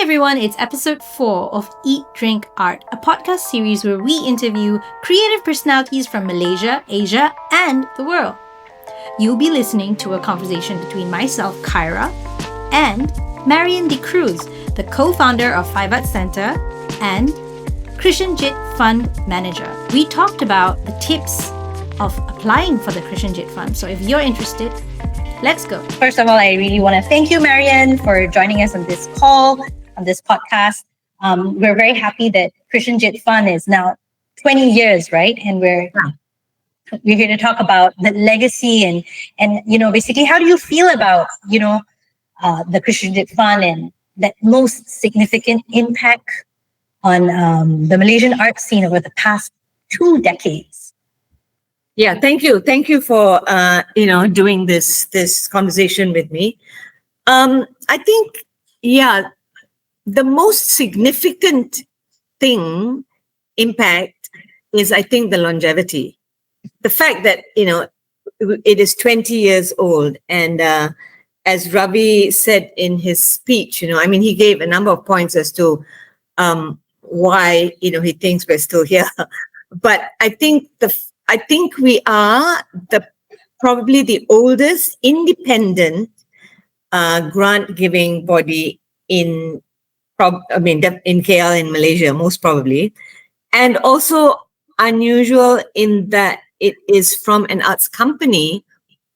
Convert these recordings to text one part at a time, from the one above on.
everyone, it's episode 4 of Eat, Drink, Art, a podcast series where we interview creative personalities from Malaysia, Asia, and the world. You'll be listening to a conversation between myself, Kyra, and Marion D'Cruz, the co-founder of Five Arts Centre, and Krishen Jit Fund manager. We talked about the tips of applying for the Krishen Jit Fund. So if you're interested, let's go. First of all, I really want to thank you, Marion, for joining us on this call, on this podcast. We're very happy that Krishen Jit Fund is now 20 years, right? And we're here to talk about the legacy and basically how do you feel about, the Krishen Jit Fund and that most significant impact on the Malaysian art scene over the past 2 decades? Yeah, thank you. Thank you for doing this conversation with me. I think, the most significant impact is, I think, the longevity. The fact that, it is 20 years old. And as Ravi said in his speech, he gave a number of points as to why, he thinks we're still here. But I think we are probably the oldest independent grant giving body in KL in Malaysia, most probably, and also unusual in that it is from an arts company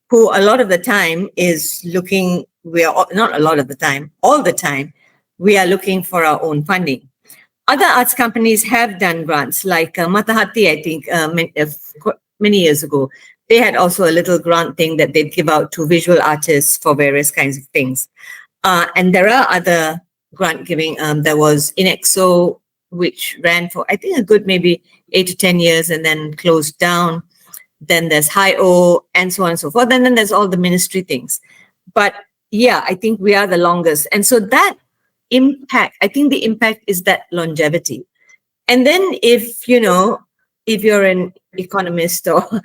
who a lot of the time is looking. Not a lot of the time, all the time, we are looking for our own funding. Other arts companies have done grants, like Matahati, I think, many years ago. They had also a little grant thing that they'd give out to visual artists for various kinds of things. And there are other grant giving. There was Inexo, which ran for, I think, a good maybe 8 to 10 years and then closed down. Then there's Hi-O and so on and so forth. And then there's all the ministry things. But yeah, I think we are the longest. And so that impact, I think the impact is that longevity. And then if you're an economist or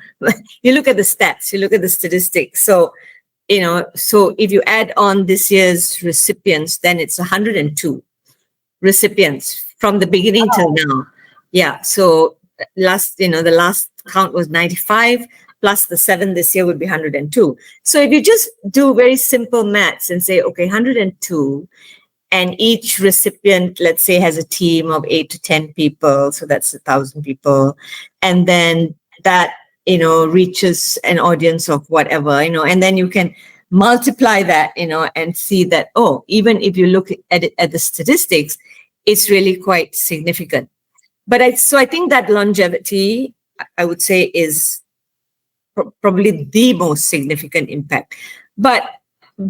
you look at the stats, you look at the statistics. So if you add on this year's recipients, then it's 102 recipients from the beginning till now. Yeah. So the last count was 95 plus the 7 this year would be 102. So if you just do very simple maths and say, okay, 102, and each recipient, let's say, has a team of 8 to 10 people. So that's 1,000 people. And then that, reaches an audience of whatever, and then you can multiply that, and see that, even if you look at it at the statistics, it's really quite significant. But I think that longevity, I would say, is probably the most significant impact. But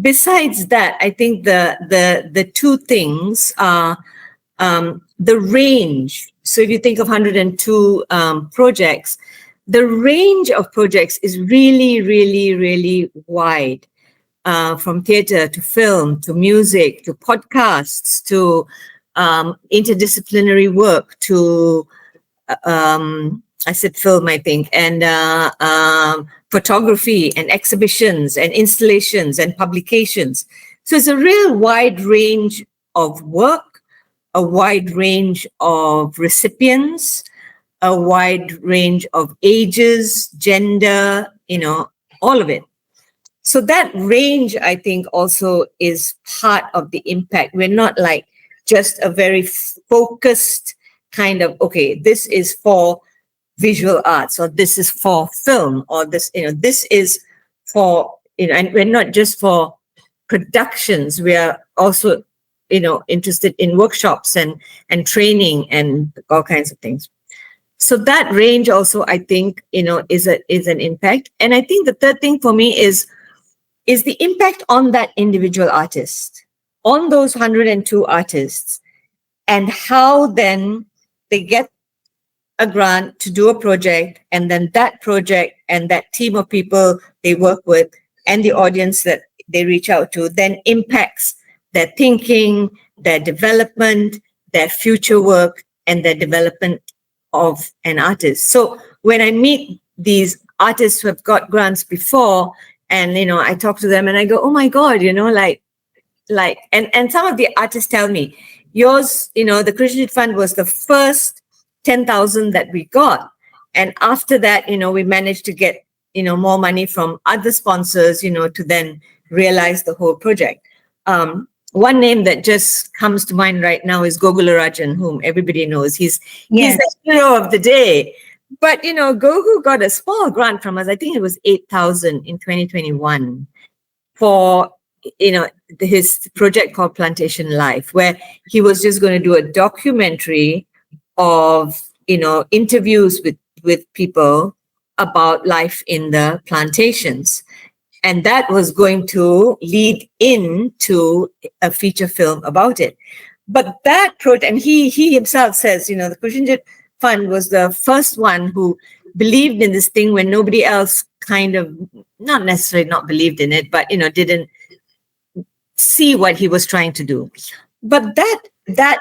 besides that, I think the two things are the range. So if you think of 102 projects, the range of projects is really, really, really wide, from theatre to film to music to podcasts to interdisciplinary work to I said film, I think, and photography and exhibitions and installations and publications. So it's a real wide range of work, a wide range of recipients, a wide range of ages, gender, all of it. So that range, I think, also is part of the impact. We're not like just a very focused kind of, okay, this is for visual arts, or this is for film, or this is for, and we're not just for productions. We are also, interested in workshops and training and all kinds of things. So that range also, I think, is an impact. And I think the third thing for me is the impact on that individual artist, on those 102 artists, and how then they get a grant to do a project, and then that project and that team of people they work with and the audience that they reach out to then impacts their thinking, their development, their future work, and their development of an artist. So when I meet these artists who have got grants before, and I talk to them and I go, oh my God, and some of the artists tell me, Yours, the Krishen Jit Fund was the first 10,000 that we got. And after that, we managed to get, more money from other sponsors, to then realize the whole project. One name that just comes to mind right now is Gogularajan, whom everybody knows. He's the hero of the day. But, Gogu got a small grant from us. I think it was 8,000 in 2021 for, his project called Plantation Life, where he was just going to do a documentary of, interviews with people about life in the plantations. And that was going to lead into a feature film about it. But that project, and he himself says, the Krishen Jit Fund was the first one who believed in this thing when nobody else kind of, not necessarily not believed in it, but, didn't see what he was trying to do. But that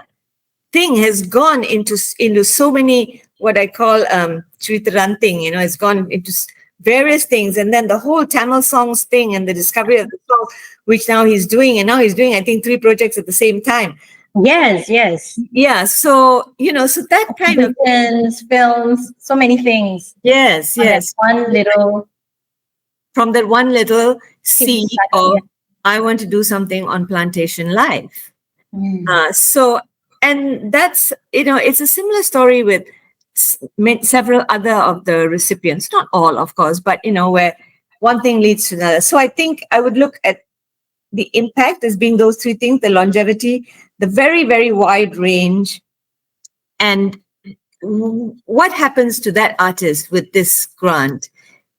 thing has gone into so many, what I call Chiritaranting, it's gone into various things. And then the whole Tamil songs thing and the discovery of the song, which now he's doing. And now he's doing, I think, 3 projects at the same time. Yes. Yeah. So, so that kind of films, so many things. Yes. From that one little seed of, I want to do something on plantation life. And that's, it's a similar story with several other of the recipients, not all, of course, but, where one thing leads to another. So I think I would look at the impact as being those 3 things: the longevity, the very, very wide range, and what happens to that artist with this grant,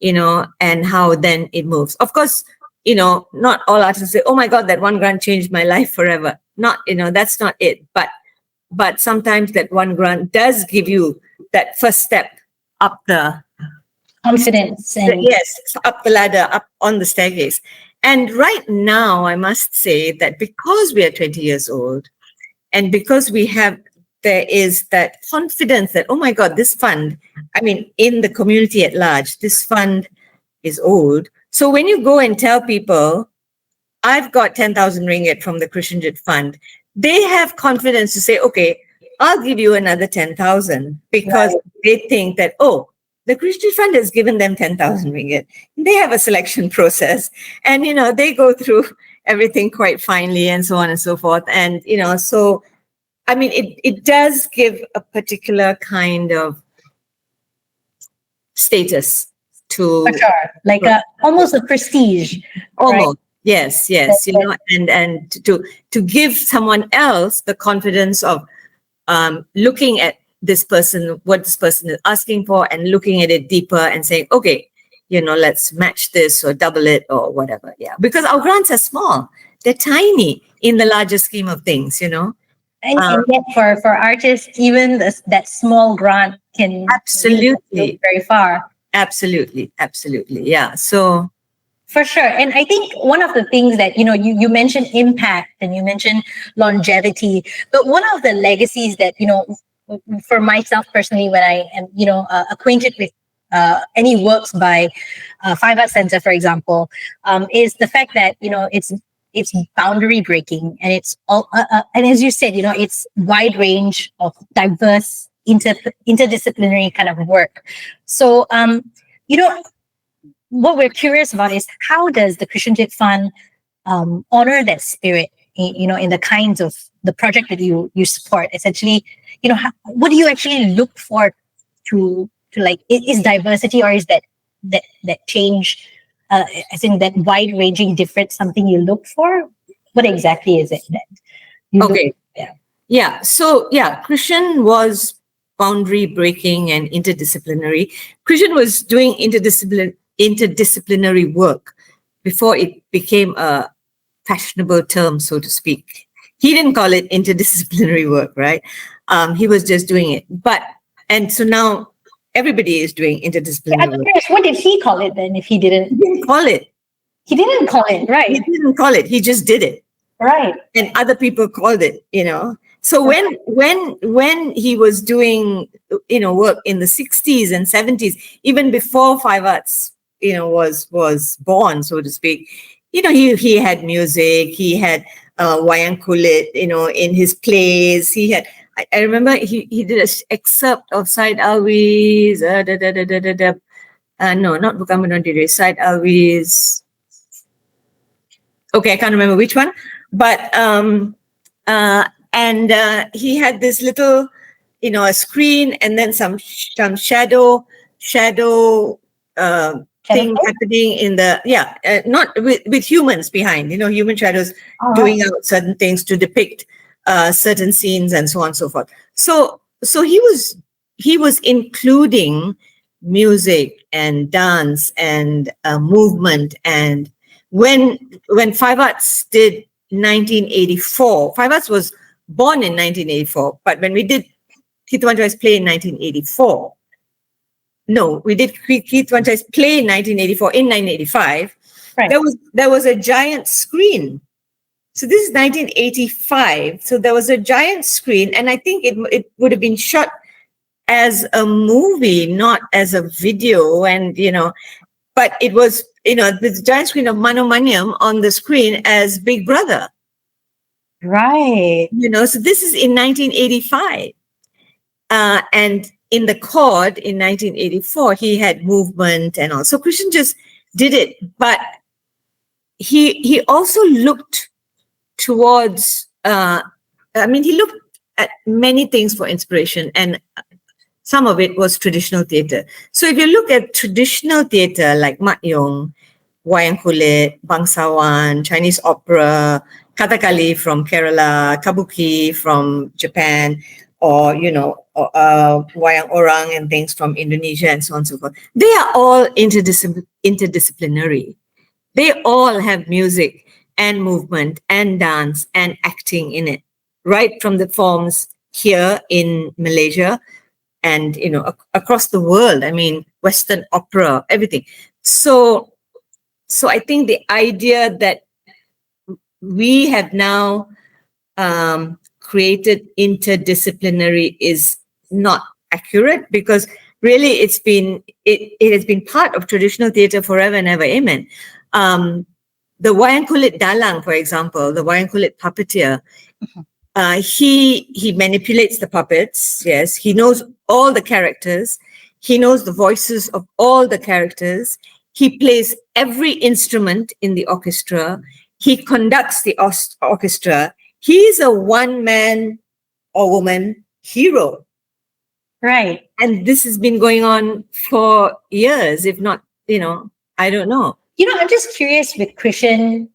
and how then it moves. Of course, not all artists say, oh my God, that one grant changed my life forever. Not, that's not it. But sometimes that one grant does give you that first step up the confidence. Up the ladder, up on the staircase. And right now, I must say that because we are 20 years old, and because there is that confidence that, oh my God, this fund, in the community at large, this fund is old. So when you go and tell people, I've got 10,000 ringgit from the Krishen Jit Fund, they have confidence to say, okay, I'll give you another 10,000 because they think that, oh, the Krishen Jit Fund has given them 10,000 ringgit. They have a selection process and, they go through everything quite finely and so on and so forth. And, so, it does give a particular kind of status to... For sure. Like almost a prestige. Almost. Right? Yes. And to give someone else the confidence of looking at this person, what this person is asking for, and looking at it deeper and saying, okay, let's match this or double it or whatever. Yeah. Because our grants are small. They're tiny in the larger scheme of things, And yet for artists, even that small grant can absolutely go very far. Absolutely. Yeah. So for sure. And I think one of the things that, you mentioned impact and you mentioned longevity, but one of the legacies that, for myself personally, when I am, acquainted with any works by Five Arts Center, for example, is the fact that, it's boundary breaking, and it's all, and as you said, it's wide range of diverse interdisciplinary kind of work. So, what we're curious about is how does the Krishen Jit Fund honor that spirit, in the kinds of the project that you support? Essentially, what do you actually look for to like, is diversity, or is that change, as in that wide-ranging difference, something you look for? What exactly is it that you look for? Yeah. So Krishen was boundary breaking and interdisciplinary. Krishen was doing interdisciplinary work before it became a fashionable term, so to speak. He didn't call it interdisciplinary work, right? He was just doing it. And so now everybody is doing interdisciplinary work. What did he call it then if he didn't? He didn't call it. He didn't call it, right? He didn't call it. He just did it. Right. And other people called it, So when he was doing, work in the 60s and 70s, even before Five Arts, was born, so to speak, he had music, he had wayang kulit, in his plays. He had, I remember he did an excerpt of Said Alwi's, no, not Bukan Bunuh Diri, Said Alwi's, okay, I can't remember which one, but he had this little, a screen and then some shadow thing happening in the not with humans behind, human shadows doing out certain things to depict certain scenes and so on and so forth. So he was including music and dance and movement. And when Five Arts did 1984, Five Arts was born in 1984, but when we did Keith Wan Choi's play in 1984, no, we did Keith Wan Choi's play in 1984. In 1985, right, there was a giant screen. So this is 1985. So there was a giant screen, and I think it would have been shot as a movie, not as a video. And but it was this giant screen of Mano Maniam on the screen as Big Brother. Right. So this is in 1985. And in the chord in 1984, he had movement and all. So Krishen just did it, but he also looked towards, he looked at many things for inspiration, and some of it was traditional theatre. So if you look at traditional theatre like Mat Yong, Wayang Kulit, Bangsawan, Chinese opera, Kathakali from Kerala, Kabuki from Japan, or wayang orang and things from Indonesia and so on and so forth. They are all interdisciplinary. They all have music and movement and dance and acting in it, right from the forms here in Malaysia and across the world. I mean, Western opera, everything. So I think the idea that we have now created interdisciplinary is not accurate, because really it has been part of traditional theatre forever and ever. Amen. The Wayang Kulit Dalang, for example, the Wayang Kulit puppeteer, he manipulates the puppets. Yes, he knows all the characters. He knows the voices of all the characters. He plays every instrument in the orchestra. He conducts the orchestra. He's a one-man or woman hero. Right. And this has been going on for years, if not, I don't know. I'm just curious with Krishen,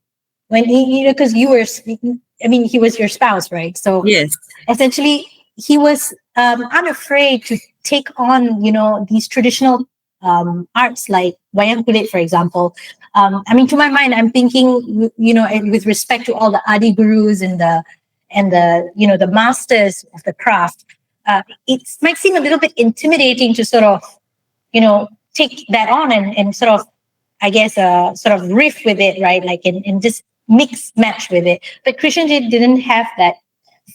when because you were speaking, he was your spouse, right? So yes, essentially he was unafraid to take on, these traditional arts like wayang kulit, for example. To my mind, I'm thinking, with respect to all the adi gurus and the the masters of the craft, it might seem a little bit intimidating to sort of, take that on and sort of, I guess, sort of riff with it, right? Like and just mix match with it. But Krishen Jit didn't have that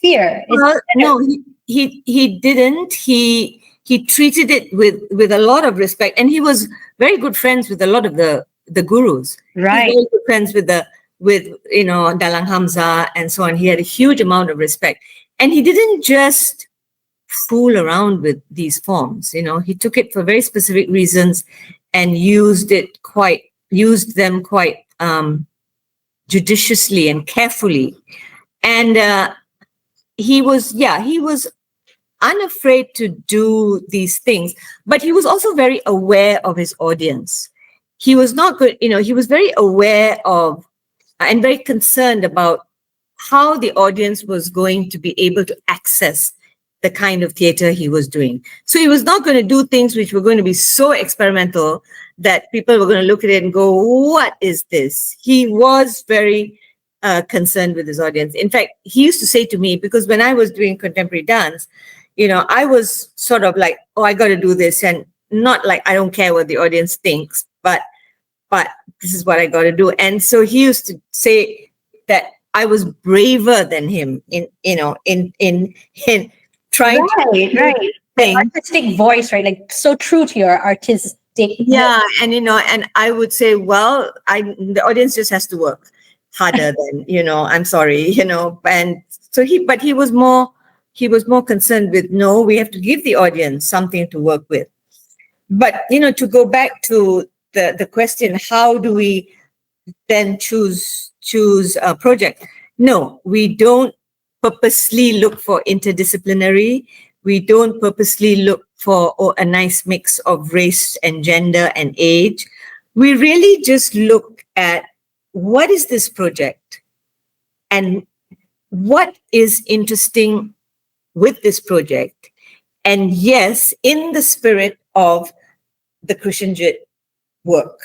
fear. Well, no, he didn't. He treated it with a lot of respect, and he was very good friends with a lot of the gurus. Right. He was very good friends with Dalang Hamza and so on. He had a huge amount of respect, and he didn't just fool around with these forms. He took it for very specific reasons and used them quite judiciously and carefully. And he was unafraid to do these things, but he was also very aware of his audience. He was not good, he was very aware of and very concerned about how the audience was going to be able to access the kind of theater he was doing. So he was not going to do things which were going to be so experimental that people were going to look at it and go, what is this? He was very concerned with his audience. In fact, he used to say to me, because when I was doing contemporary dance, I was sort of like, oh, I got to do this, and not like I don't care what the audience thinks, but this is what I got to do. And so he used to say that I was braver than him in trying to the artistic voice, right? Like so true to your artistic. Yeah, and and I would say, well, the audience just has to work. harder than, I'm sorry, and so he was more concerned with, no, we have to give the audience something to work with. But, to go back to the question, how do we then choose a project? No, we don't purposely look for interdisciplinary. We don't purposely look for a nice mix of race and gender and age. We really just look at what is this project and what is interesting with this project. And yes, in the spirit of the Krishen Jit work.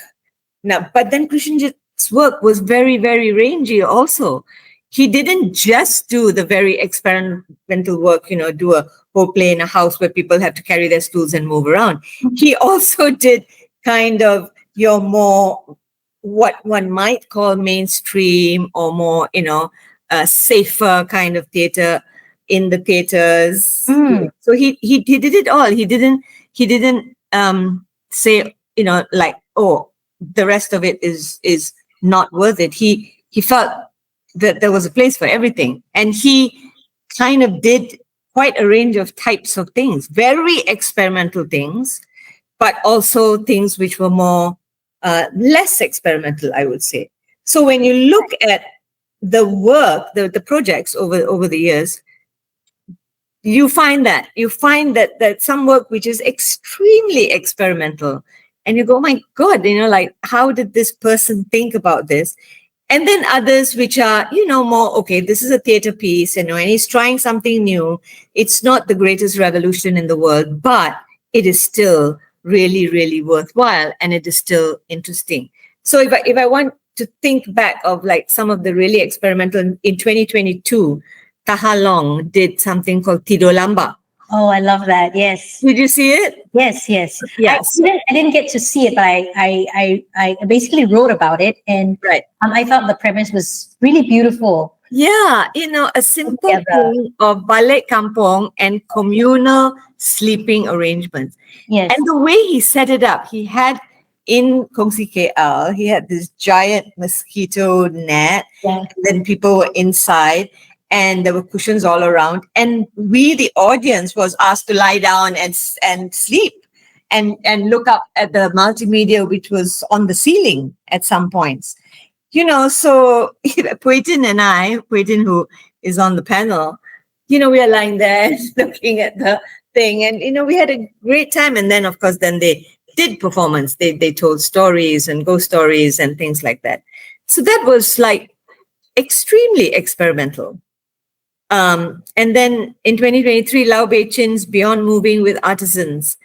Now, but then Krishen Jit's work was very, very rangy also. He didn't just do the very experimental work, do a whole play in a house where people have to carry their stools and move around. He also did kind of your more, what one might call mainstream or more, safer kind of theater in the theaters. So he did it all. He didn't say, like, oh, the rest of it is not worth it. He felt that there was a place for everything. And he kind of did quite a range of types of things, very experimental things, but also things which were more less experimental, I would say. So when you look at the work, the projects over the years, you find that some work which is extremely experimental, and you go, oh my God, like, how did this person think about this? And then others which are, more, okay, this is a theater piece, and he's trying something new. It's not the greatest revolution in the world, but it is still really, really worthwhile, and it is still interesting. So if I want to think back of like some of the really experimental, in 2022, Taha Long did something called Tido Lamba. Oh, I love that. Yes. Did you see it? Yes. I didn't get to see it, but I basically wrote about it, and right. I thought the premise was really beautiful. Yeah, a simple thing of balik kampung and communal sleeping arrangements. Yes. And the way he set it up, he had in Kongsi KL, he had this giant mosquito net, and then people were inside, and there were cushions all around. And we, the audience, was asked to lie down and sleep and look up at the multimedia, which was on the ceiling at some points. So Puitin, who is on the panel, we are lying there looking at the thing. And, we had a great time. And then, of course, they did performance. They told stories and ghost stories and things like that. So that was like extremely experimental. And then in 2023, Lau Bei Chin's Beyond Moving with Artisans,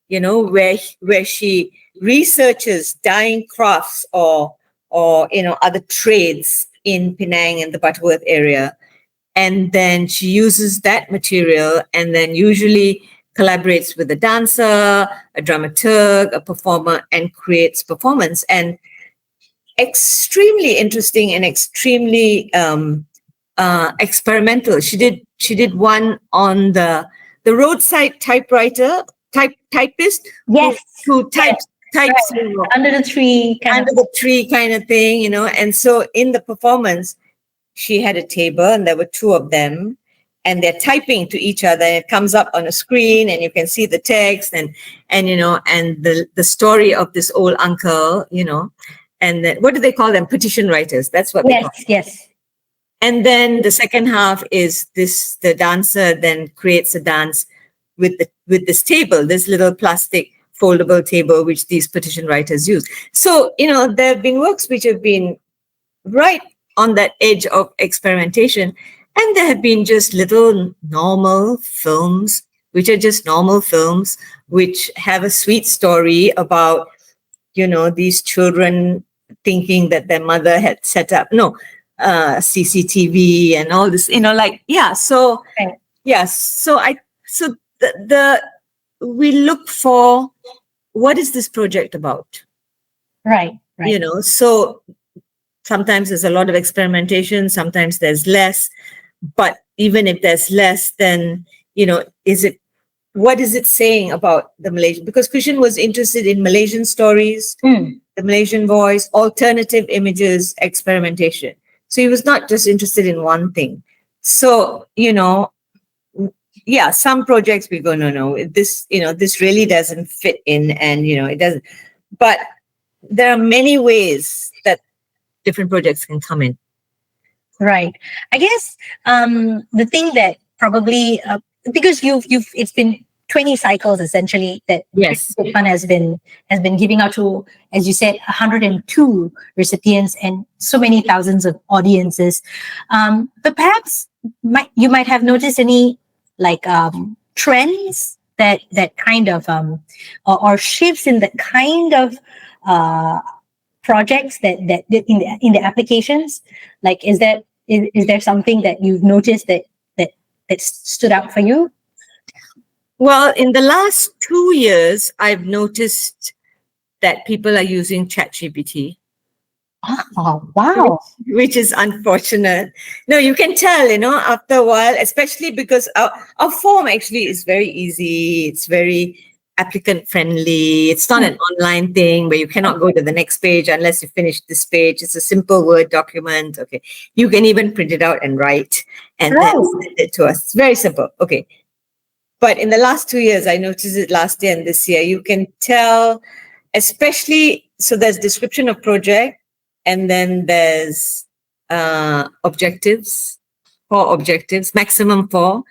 where she researches dying crafts or other trades in Penang and the Butterworth area. And then she uses that material and then usually collaborates with a dancer, a dramaturg, a performer, and creates performance. And extremely interesting and extremely experimental. She did one on the roadside typewriter typist. Yes. Who types under the tree kind of thing, And so in the performance, she had a table and there were two of them, and they're typing to each other. It comes up on a screen and you can see the text and the story of this old uncle, and then, what do they call them? Petition writers. That's what they call them. Yes. And then the second half is the dancer then creates a dance with this table, this little plastic foldable table, which these petition writers use. So, there have been works which have been right on that edge of experimentation. And there have been just little normal films, which are just normal films, which have a sweet story about, these children thinking that their mother had set up, CCTV and all this, So, right. So we look for, what is this project about? Right. So sometimes there's a lot of experimentation, sometimes there's less, but even if there's less, then, what is it saying about the Malaysian? Because Krishen was interested in Malaysian stories, the Malaysian voice, alternative images, experimentation. So he was not just interested in one thing. So, yeah, some projects we go, no, this really doesn't fit in, and, it doesn't. But there are many ways that different projects can come in. Right. I guess the thing that probably because it's been 20 cycles essentially that Yes. Krishen Jit Fund has been giving out to, as you said, 102 recipients and so many thousands of audiences. But perhaps you might have noticed any like trends that kind of or shifts in the kind of projects that in the applications. Like, is there something that you've noticed that stood out for you? Well, in the last 2 years, I've noticed that people are using ChatGPT. Oh, wow. Which is unfortunate. No, you can tell, after a while, especially because our form actually is very easy. It's very applicant friendly. It's not an online thing where you cannot go to the next page unless you finish this page. It's a simple Word document. Okay. You can even print it out and write and then send it to us. It's very simple. Okay. But in the last 2 years, I noticed it last year and this year, you can tell, especially, so there's description of project, and then there's objectives, 4 objectives, maximum 4,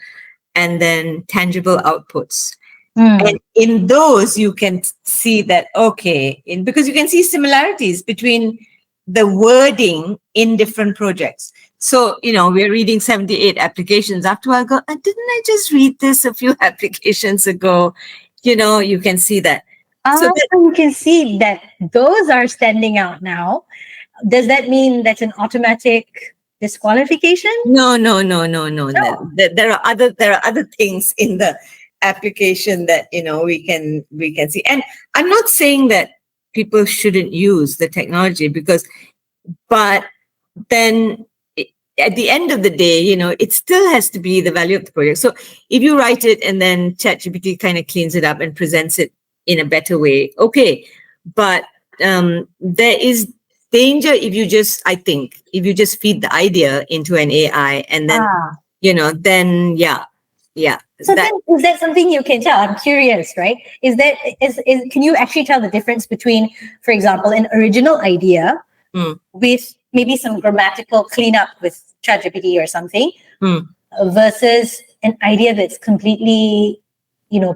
and then tangible outputs. And in those, you can see that, okay, because you can see similarities between the wording in different projects. So, we're reading 78 applications. After a while, I go, didn't I just read this a few applications ago? You can see that. So you can see that those are standing out now. Does that mean that's an automatic disqualification? No. There are other things in the application that we can see. And I'm not saying that people shouldn't use the technology but then at the end of the day, it still has to be the value of the project. So if you write it and then ChatGPT kind of cleans it up and presents it in a better way, okay. But there is danger if you just feed the idea into an AI and then, then yeah. So then, is that something you can tell? I'm curious, right? Can you actually tell the difference between, for example, an original idea with maybe some grammatical cleanup with ChatGPT or something versus an idea that's completely,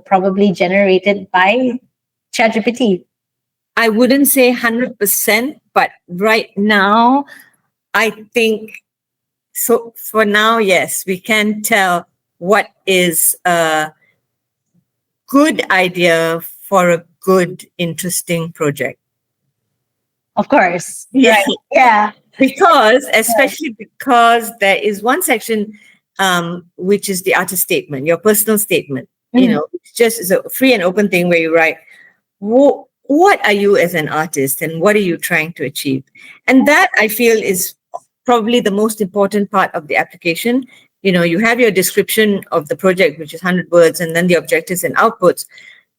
probably generated by ChatGPT? I wouldn't say 100%, but right now, I think so. For now, yes, we can tell what is a good idea for a good, interesting project. Of course. Yeah. Right. Yeah. Especially because there is one section, which is the artist statement, your personal statement. It's a free and open thing where you write, what are you as an artist and what are you trying to achieve? And that, I feel, is probably the most important part of the application. You have your description of the project, which is 100 words, and then the objectives and outputs.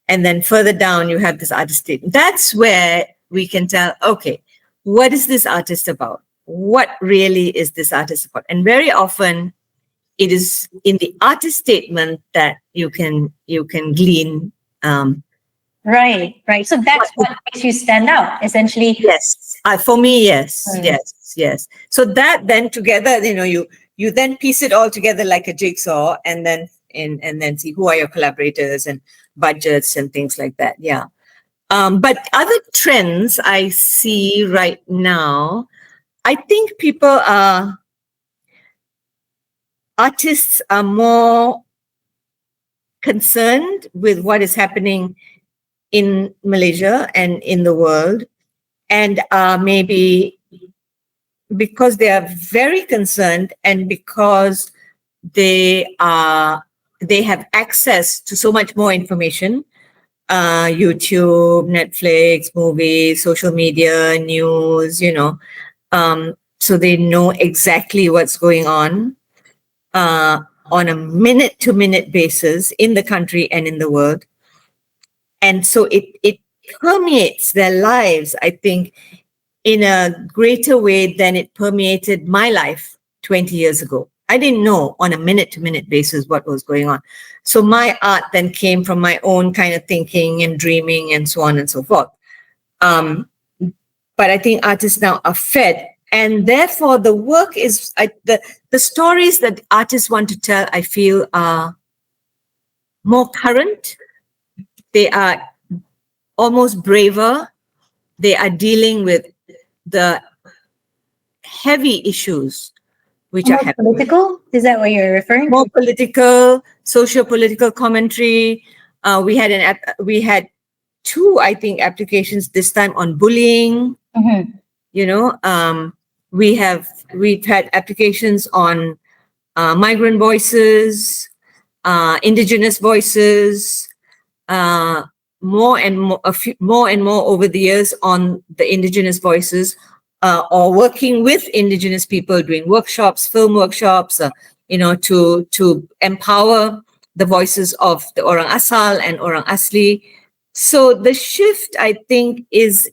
And then further down, you have this artist statement. That's where we can tell, okay, what is this artist about? What really is this artist about? And very often, it is in the artist statement that you can glean. Right. So that's what makes you stand out, essentially. Yes. For me, yes. Yes. So that then together, you then piece it all together like a jigsaw, and then see who are your collaborators and budgets and things like that. Yeah. But other trends I see right now, I think artists are more concerned with what is happening in Malaysia and in the world, and maybe because they are very concerned and because they have access to so much more information, YouTube, Netflix, movies, social media, news, so they know exactly what's going on a minute-to-minute basis in the country and in the world. And so it permeates their lives, I think, in a greater way than it permeated my life 20 years ago. I didn't know on a minute-to-minute basis what was going on. So my art then came from my own kind of thinking and dreaming and so on and so forth. But I think artists now are fed, and therefore the work is, the stories that artists want to tell, I feel, are more current. They are almost braver. They are dealing with the heavy issues, which More are political? Is that what you're referring to? more political, socio-political commentary. We had two, I think, applications this time on bullying. Mm-hmm. We've had applications on migrant voices, indigenous voices, more and more over the years on the indigenous voices, or working with indigenous people, doing workshops, film workshops, to empower the voices of the Orang Asal and Orang Asli. So the shift, I think, is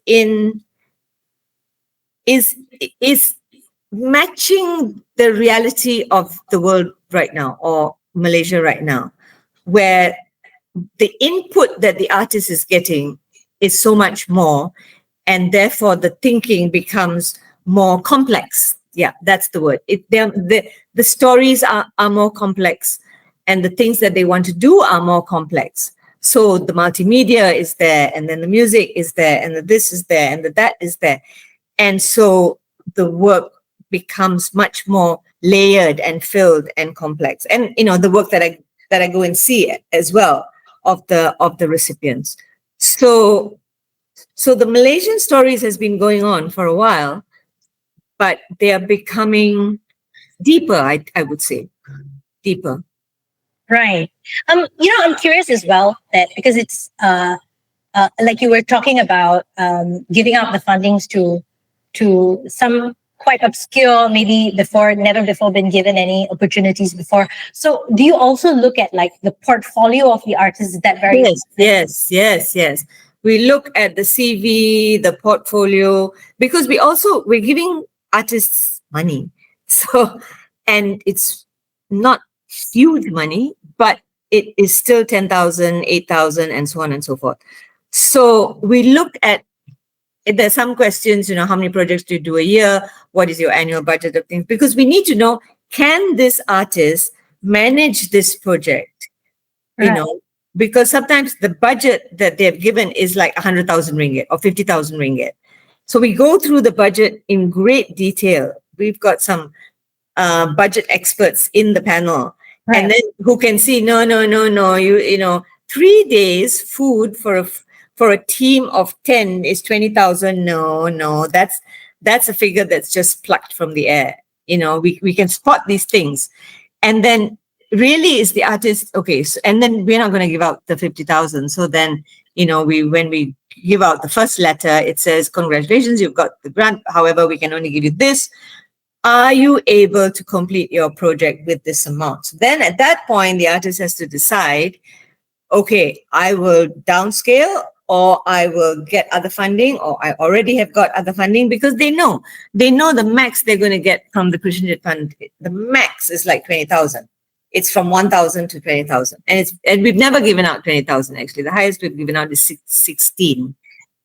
matching the reality of the world right now, or Malaysia right now, where the input that the artist is getting is so much more, and therefore the thinking becomes more complex. Yeah, that's the word. The stories are more complex, and the things that they want to do are more complex. So the multimedia is there, and then the music is there, and the this is there, and the that is there. And so the work becomes much more layered and filled and complex. And the work that I go and see as well of the recipients. So the Malaysian stories has been going on for a while, but they are becoming deeper, I would say. Deeper. Right. I'm curious as well that because it's like you were talking about giving out the fundings to some quite obscure, maybe never before been given any opportunities before. So do you also look at like the portfolio of the artist? Is that very Yes. We look at the CV, the portfolio, because we're giving artists money. So, and it's not huge money, but it is still 10,000, 8,000, and so on and so forth. So we look at, there's some questions, how many projects do you do a year? What is your annual budget of things? Because we need to know, can this artist manage this project? Right. Because sometimes the budget that they've given is like 100,000 ringgit or 50,000 ringgit. So we go through the budget in great detail. We've got some budget experts in the panel, Right. and then who can see, no, you 3 days food for a team of 10 is 20,000. No, that's a figure that's just plucked from the air. We can spot these things, and then really is the artist okay? So, and then we're not going to give out the 50,000. So then when we give out the first letter, it says, congratulations, you've got the grant. However, we can only give you this. Are you able to complete your project with this amount? So then at that point, the artist has to decide, okay, I will downscale, or I will get other funding, or I already have got other funding, because they know the max they're going to get from the Krishen Jit Fund. The max is like 20,000. It's from 1,000 to 20,000. And we've never given out 20,000, actually. The highest we've given out is 16.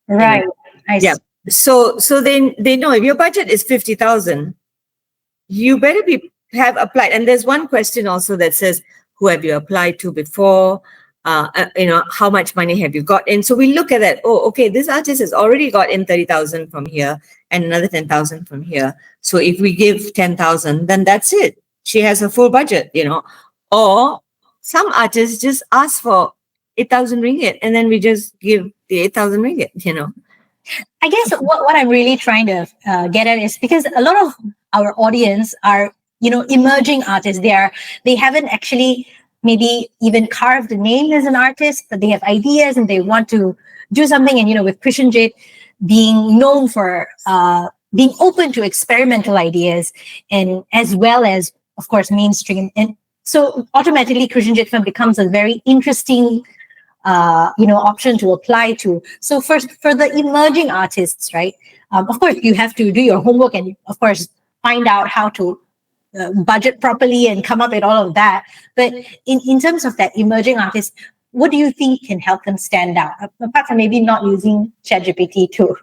Right. I see. So then they know if your budget is 50,000, you better have applied. And there's one question also that says, who have you applied to before? How much money have you got in? So we look at that. Oh, okay, this artist has already got in 30,000 from here and another 10,000 from here. So if we give 10,000, then that's it. She has a full budget, Or some artists just ask for 8,000 ringgit, and then we just give the 8,000 ringgit, I guess what I'm really trying to get at is because a lot of our audience are, emerging artists. They haven't actually maybe even carved a name as an artist, but they have ideas and they want to do something. And, with Krishen Jit being known for being open to experimental ideas, and as well as, of course, mainstream. And so automatically Krishen Jit Fund becomes a very interesting option to apply to. So first, for the emerging artists, right? Of course, you have to do your homework and, of course, find out how to budget properly and come up with all of that. But in terms of that emerging artist, what do you think can help them stand out? Apart from maybe not using ChatGPT too.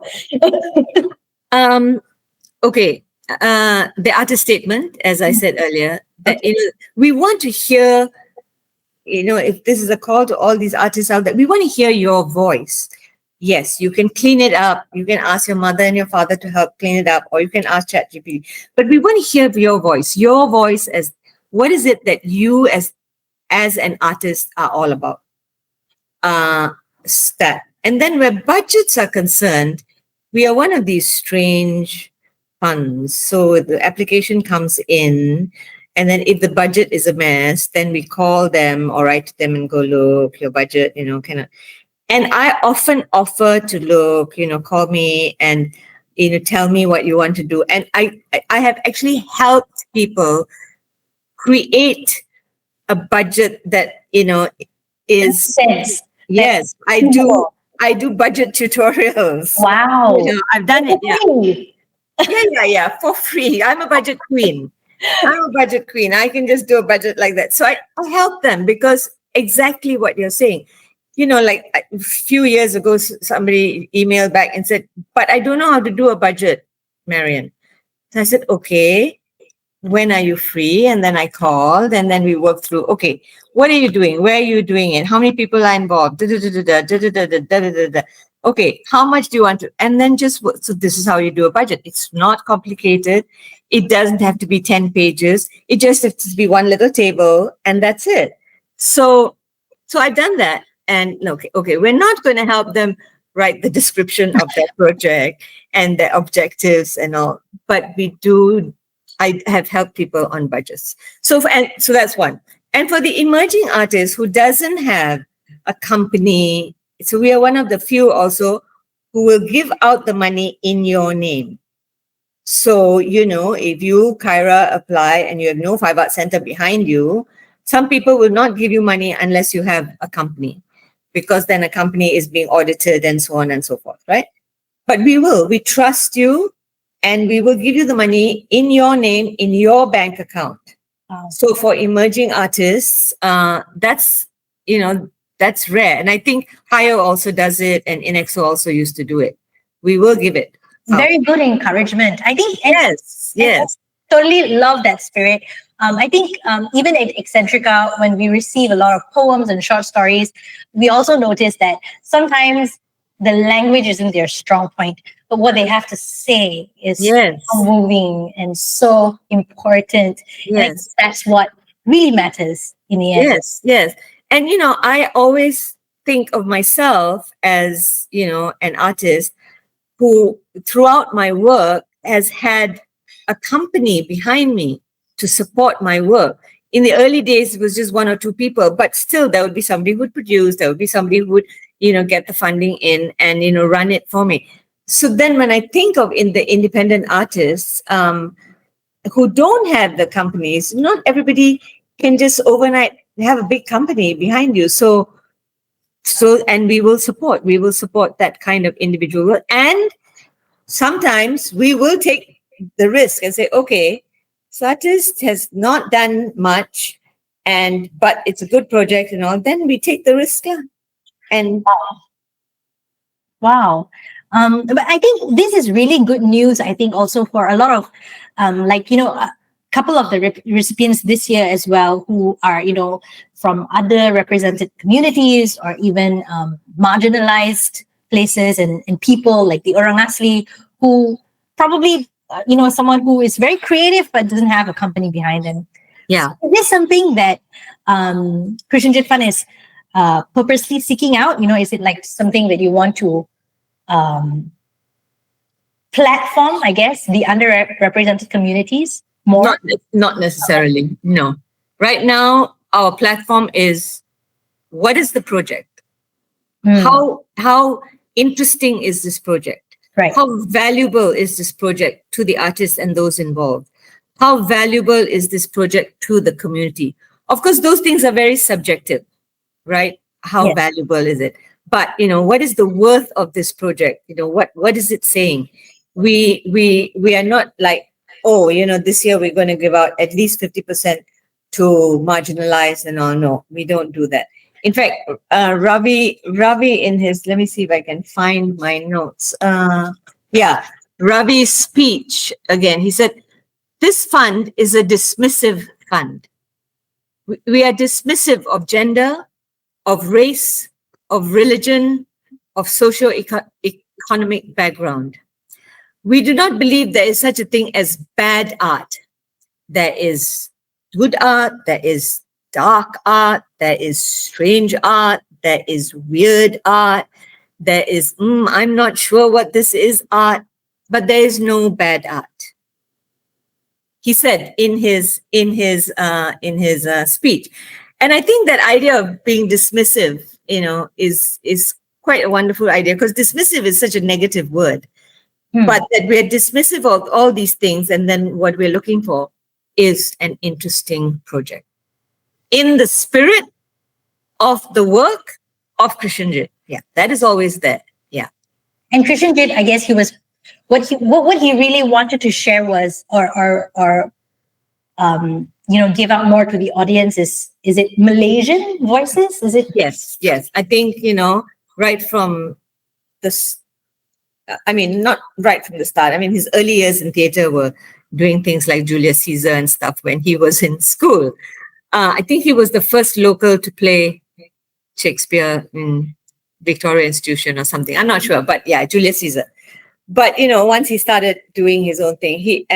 Okay. The artist statement, as I said earlier, that we want to hear, if this is a call to all these artists out there, we want to hear your voice. Yes, you can clean it up. You can ask your mother and your father to help clean it up, or you can ask ChatGPT. But we want to hear your voice. Your voice as what is it that you as an artist are all about. And then where budgets are concerned, we are one of these strange funds. So the application comes in, and then if the budget is a mess, then we call them or write to them and go, look, your budget, kind of. And I often offer to look, call me and, tell me what you want to do. And I have actually helped people create a budget that, is Sense. Yes, I do. I do budget tutorials. Wow. I've done it. Yeah, for free. I'm a budget queen. I can just do a budget like that. So I help them because exactly what you're saying. Like a few years ago, somebody emailed back and said, but I don't know how to do a budget, Marion. So I said, okay, when are you free? And then I called and then we worked through, okay, what are you doing? Where are you doing it? How many people are involved? Okay, how much do you want to? And then so this is how you do a budget. It's not complicated. It doesn't have to be 10 pages. It just has to be one little table and that's it. So I've done that. And okay, we're not going to help them write the description of their project and their objectives and all, but I have helped people on budgets. So that's one. And for the emerging artist who doesn't have a company, so we are one of the few also who will give out the money in your name. So, if you, Kyra, apply and you have no 5 Art Center behind you, some people will not give you money unless you have a company, because then a company is being audited and so on and so forth, right? But we trust you and we will give you the money in your name, in your bank account. So for emerging artists, that's rare. And I think Hire also does it and Inexo also used to do it. We will give it. Very good encouragement. I think. Yes. I totally love that spirit. I think even at Eccentrica, when we receive a lot of poems and short stories, we also notice that sometimes the language isn't their strong point, but what they have to say is so moving and so important. Yes. That's what really matters in the end. Yes. And, I always think of myself as, an artist who throughout my work has had a company behind me to support my work. In the early days, it was just 1 or 2 people, but still there would be somebody who would produce, there would be somebody who would, get the funding in and, run it for me. So then when I think of the independent artists who don't have the companies, not everybody can just overnight have a big company behind you. So and we will support that kind of individual work. And sometimes we will take the risk and say, okay, this artist has not done much, but it's a good project and all, then we take the risk. Yeah. And wow. But I think this is really good news, I think, also for a lot of a couple of the recipients this year as well who are, from other represented communities or even marginalized places and people like the Orang Asli who probably, someone who is very creative but doesn't have a company behind them. Yeah. So is this something that Krishen Jit Fund is purposely seeking out? Is it like something that you want to platform, I guess, the underrepresented communities more? Not necessarily, no. Right now, our platform is, what is the project? How interesting is this project? Right. How valuable is this project to the artists and those involved? How valuable is this project to the community? Of course, those things are very subjective, right? how valuable is it? But what is the worth of this project? What is it saying? We are not like, oh, this year we're going to give out at least 50% to marginalized and all. No, we don't do that. In fact, Ravi in his, let me see if I can find my notes. Yeah, Ravi's speech again. He said, "This fund is a dismissive fund. We are dismissive of gender, of race, of religion, of socio-economic background. We do not believe there is such a thing as bad art. There is good art, there is dark art, there is strange art, there is weird art, there is, I'm not sure what this is art, but there is no bad art." He said in his speech. And I think that idea of being dismissive, is quite a wonderful idea, because dismissive is such a negative word. But that we're dismissive of all these things, and then what we're looking for is an interesting project in the spirit of the work of Krishen Jit. Yeah, that is always there. Yeah. And Krishen Jit, I guess he was what he really wanted to share was, or give out more to the audience is it Malaysian voices? Is it? Yes. I think, right from not right from the start. I mean, his early years in theatre were doing things like Julius Caesar and stuff when he was in school. I think he was the first local to play Shakespeare in Victoria Institution or something. I'm not sure, but yeah, Julius Caesar. But, once he started doing his own thing, he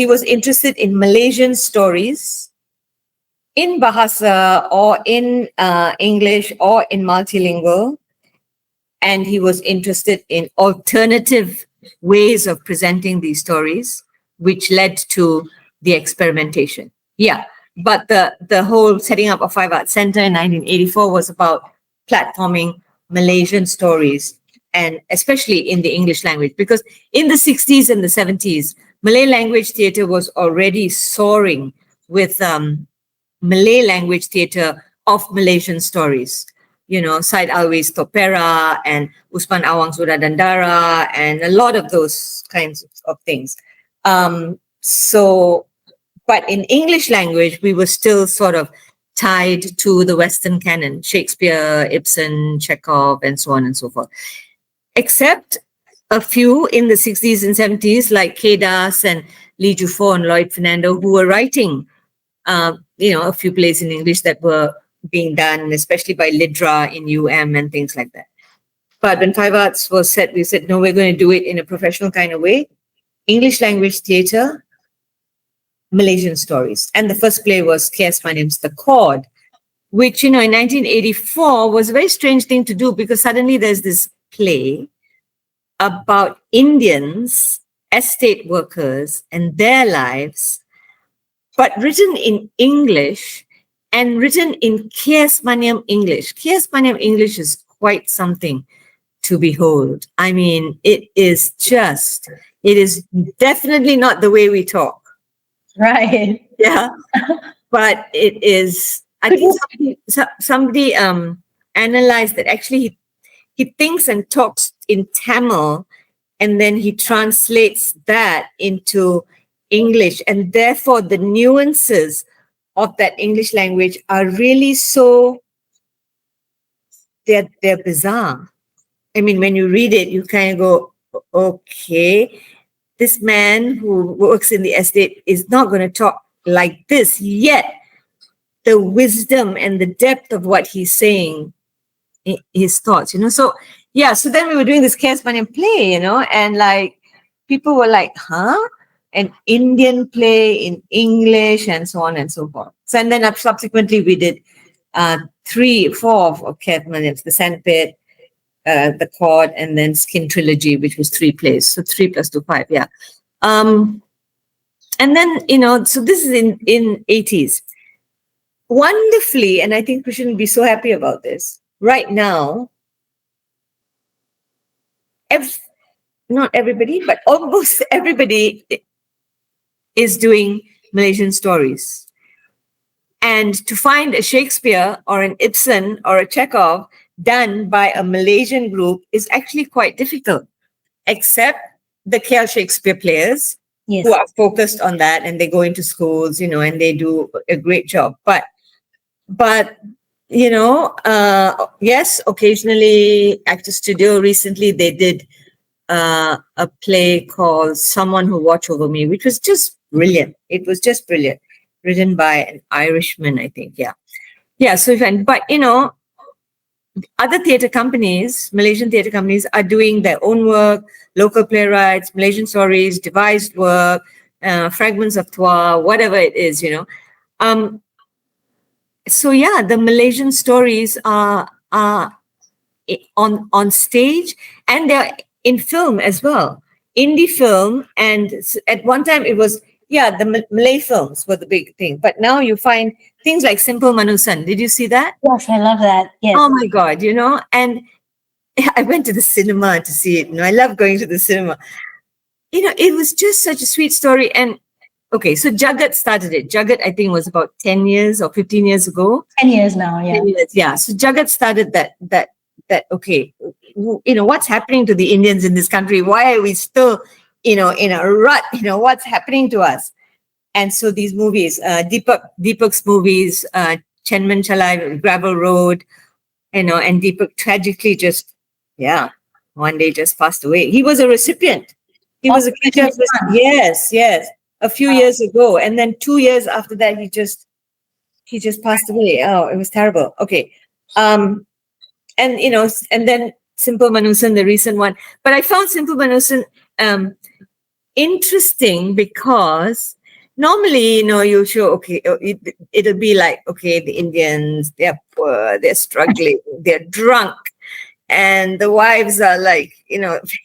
was interested in Malaysian stories in Bahasa or in English or in multilingual. And he was interested in alternative ways of presenting these stories, which led to the experimentation. Yeah, but the whole setting up of Five Arts Centre in 1984 was about platforming Malaysian stories, and especially in the English language, because in the 60s and the 70s, Malay language theatre was already soaring with Malay language theatre of Malaysian stories. Syed Alwi's Topera and Usman Awang's Dandara and a lot of those kinds of things. But in English language, we were still sort of tied to the Western canon, Shakespeare, Ibsen, Chekhov, and so on and so forth. Except a few in the 60s and 70s, like K. Das and Lee Jufo and Lloyd Fernando, who were writing, a few plays in English that were being done, especially by Lidra in and things like that. But when Five Arts was set, we said, no, we're going to do it in a professional kind of way. English language theatre, Malaysian stories. And the first play was K.S. Maniam's The Chord, which, in 1984 was a very strange thing to do, because suddenly there's this play about Indians, estate workers, and their lives, but written in English and written in K.S. Maniam English. K.S. Maniam English is quite something to behold. I mean, it is definitely not the way we talk. Right. Yeah. But it is, I think somebody analyzed that actually he thinks and talks in Tamil, and then he translates that into English. And therefore, the nuances of that English language are really they're bizarre. I mean, when you read it, you kind of go, okay, this man who works in the estate is not going to talk like this, yet the wisdom and the depth of what he's saying, his thoughts, So, yeah, so then we were doing this K.S. Maniam play, and like people were like, huh? An Indian play in English and so on and so forth. So, and then subsequently we did 4 of K.S. Maniam's, The Sandpit, The Chord, and then Skin Trilogy, which was 3 plays. So 3 plus 2, 5, yeah. And then, so this is in 80s. Wonderfully, and I think Krishen would be so happy about this, right now, not everybody, but almost everybody is doing Malaysian stories. And to find a Shakespeare or an Ibsen or a Chekhov done by a Malaysian group is actually quite difficult, except the KL Shakespeare players Yes. who are focused on that, and they go into schools, and they do a great job. But yes, occasionally Actors Studio recently they did a play called Someone Who Watch Over Me, which was just brilliant. It was just brilliant, written by an Irishman, I think. Yeah. So, but other theatre companies, Malaysian theatre companies, are doing their own work, local playwrights, Malaysian stories, devised work, fragments of Tua, whatever it is, So yeah, the Malaysian stories are on stage, and they're in film as well, indie film. And at one time it was, the Malay films were the big thing, but now you find things like Simple Manusan. Did you see that? Yes, I love that. Yes. Oh my God, and I went to the cinema to see it. I love going to the cinema. It was just such a sweet story. And okay, so Jagat started it. Jagat, I think, was about 10 years or 15 years ago. 10 years now, yeah. 10 years, yeah. So Jagat started that, okay, what's happening to the Indians in this country? Why are we still, in a rut? What's happening to us? And so these movies, Deepak's movies, Chenman Chalai, Gravel Road, and Deepak tragically one day just passed away. He was a recipient. He was a Krishen Jit Fund. Yes, a few years ago. And then 2 years after that, he just passed away. Oh, it was terrible. Okay. And then Simple Manusan, the recent one. But I found Simple Manusan interesting because normally, you show, okay, it'll be like, okay, the Indians, they're poor, they're struggling, they're drunk, and the wives are like,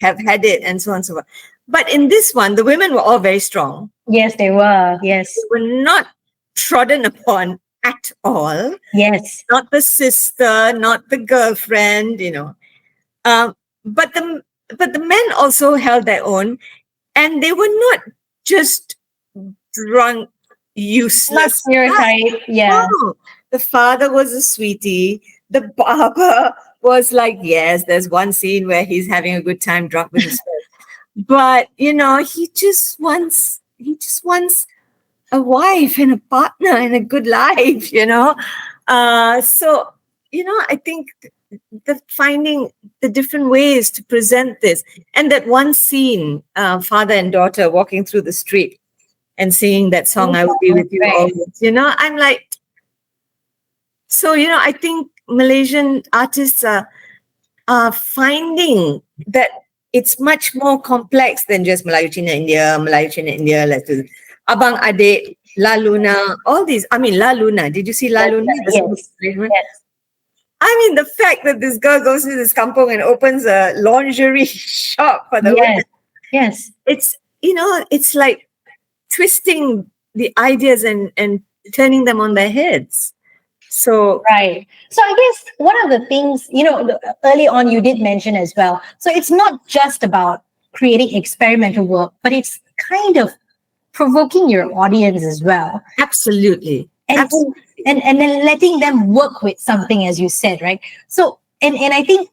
have had it, and so on and so forth. But in this one, the women were all very strong. Yes, they were. Yes. They were not trodden upon at all. Yes. Not the sister, not the girlfriend, but the men also held their own, and they were not just drunk, useless. Not stereotype. Yeah. No. The father was a sweetie. The barber was like, yes, there's one scene where he's having a good time drunk with his friends. But he just wants a wife and a partner and a good life, So, I think finding the different ways to present this, and that one scene, father and daughter walking through the street and singing that song, I Will Be With You Always, I'm like, so, I think Malaysian artists are finding that it's much more complex than just Melayu Cina India, let's do Abang Adik, La Luna, all these. I mean, La Luna. Did you see La Luna? Yes. I mean, the fact that this girl goes to this kampong and opens a lingerie shop for the women. Yes. It's, it's like twisting the ideas and turning them on their heads. So right. So I guess one of the things, early on you did mention as well. So it's not just about creating experimental work, but it's kind of provoking your audience as well. Absolutely. And then letting them work with something, as you said, right? So and I think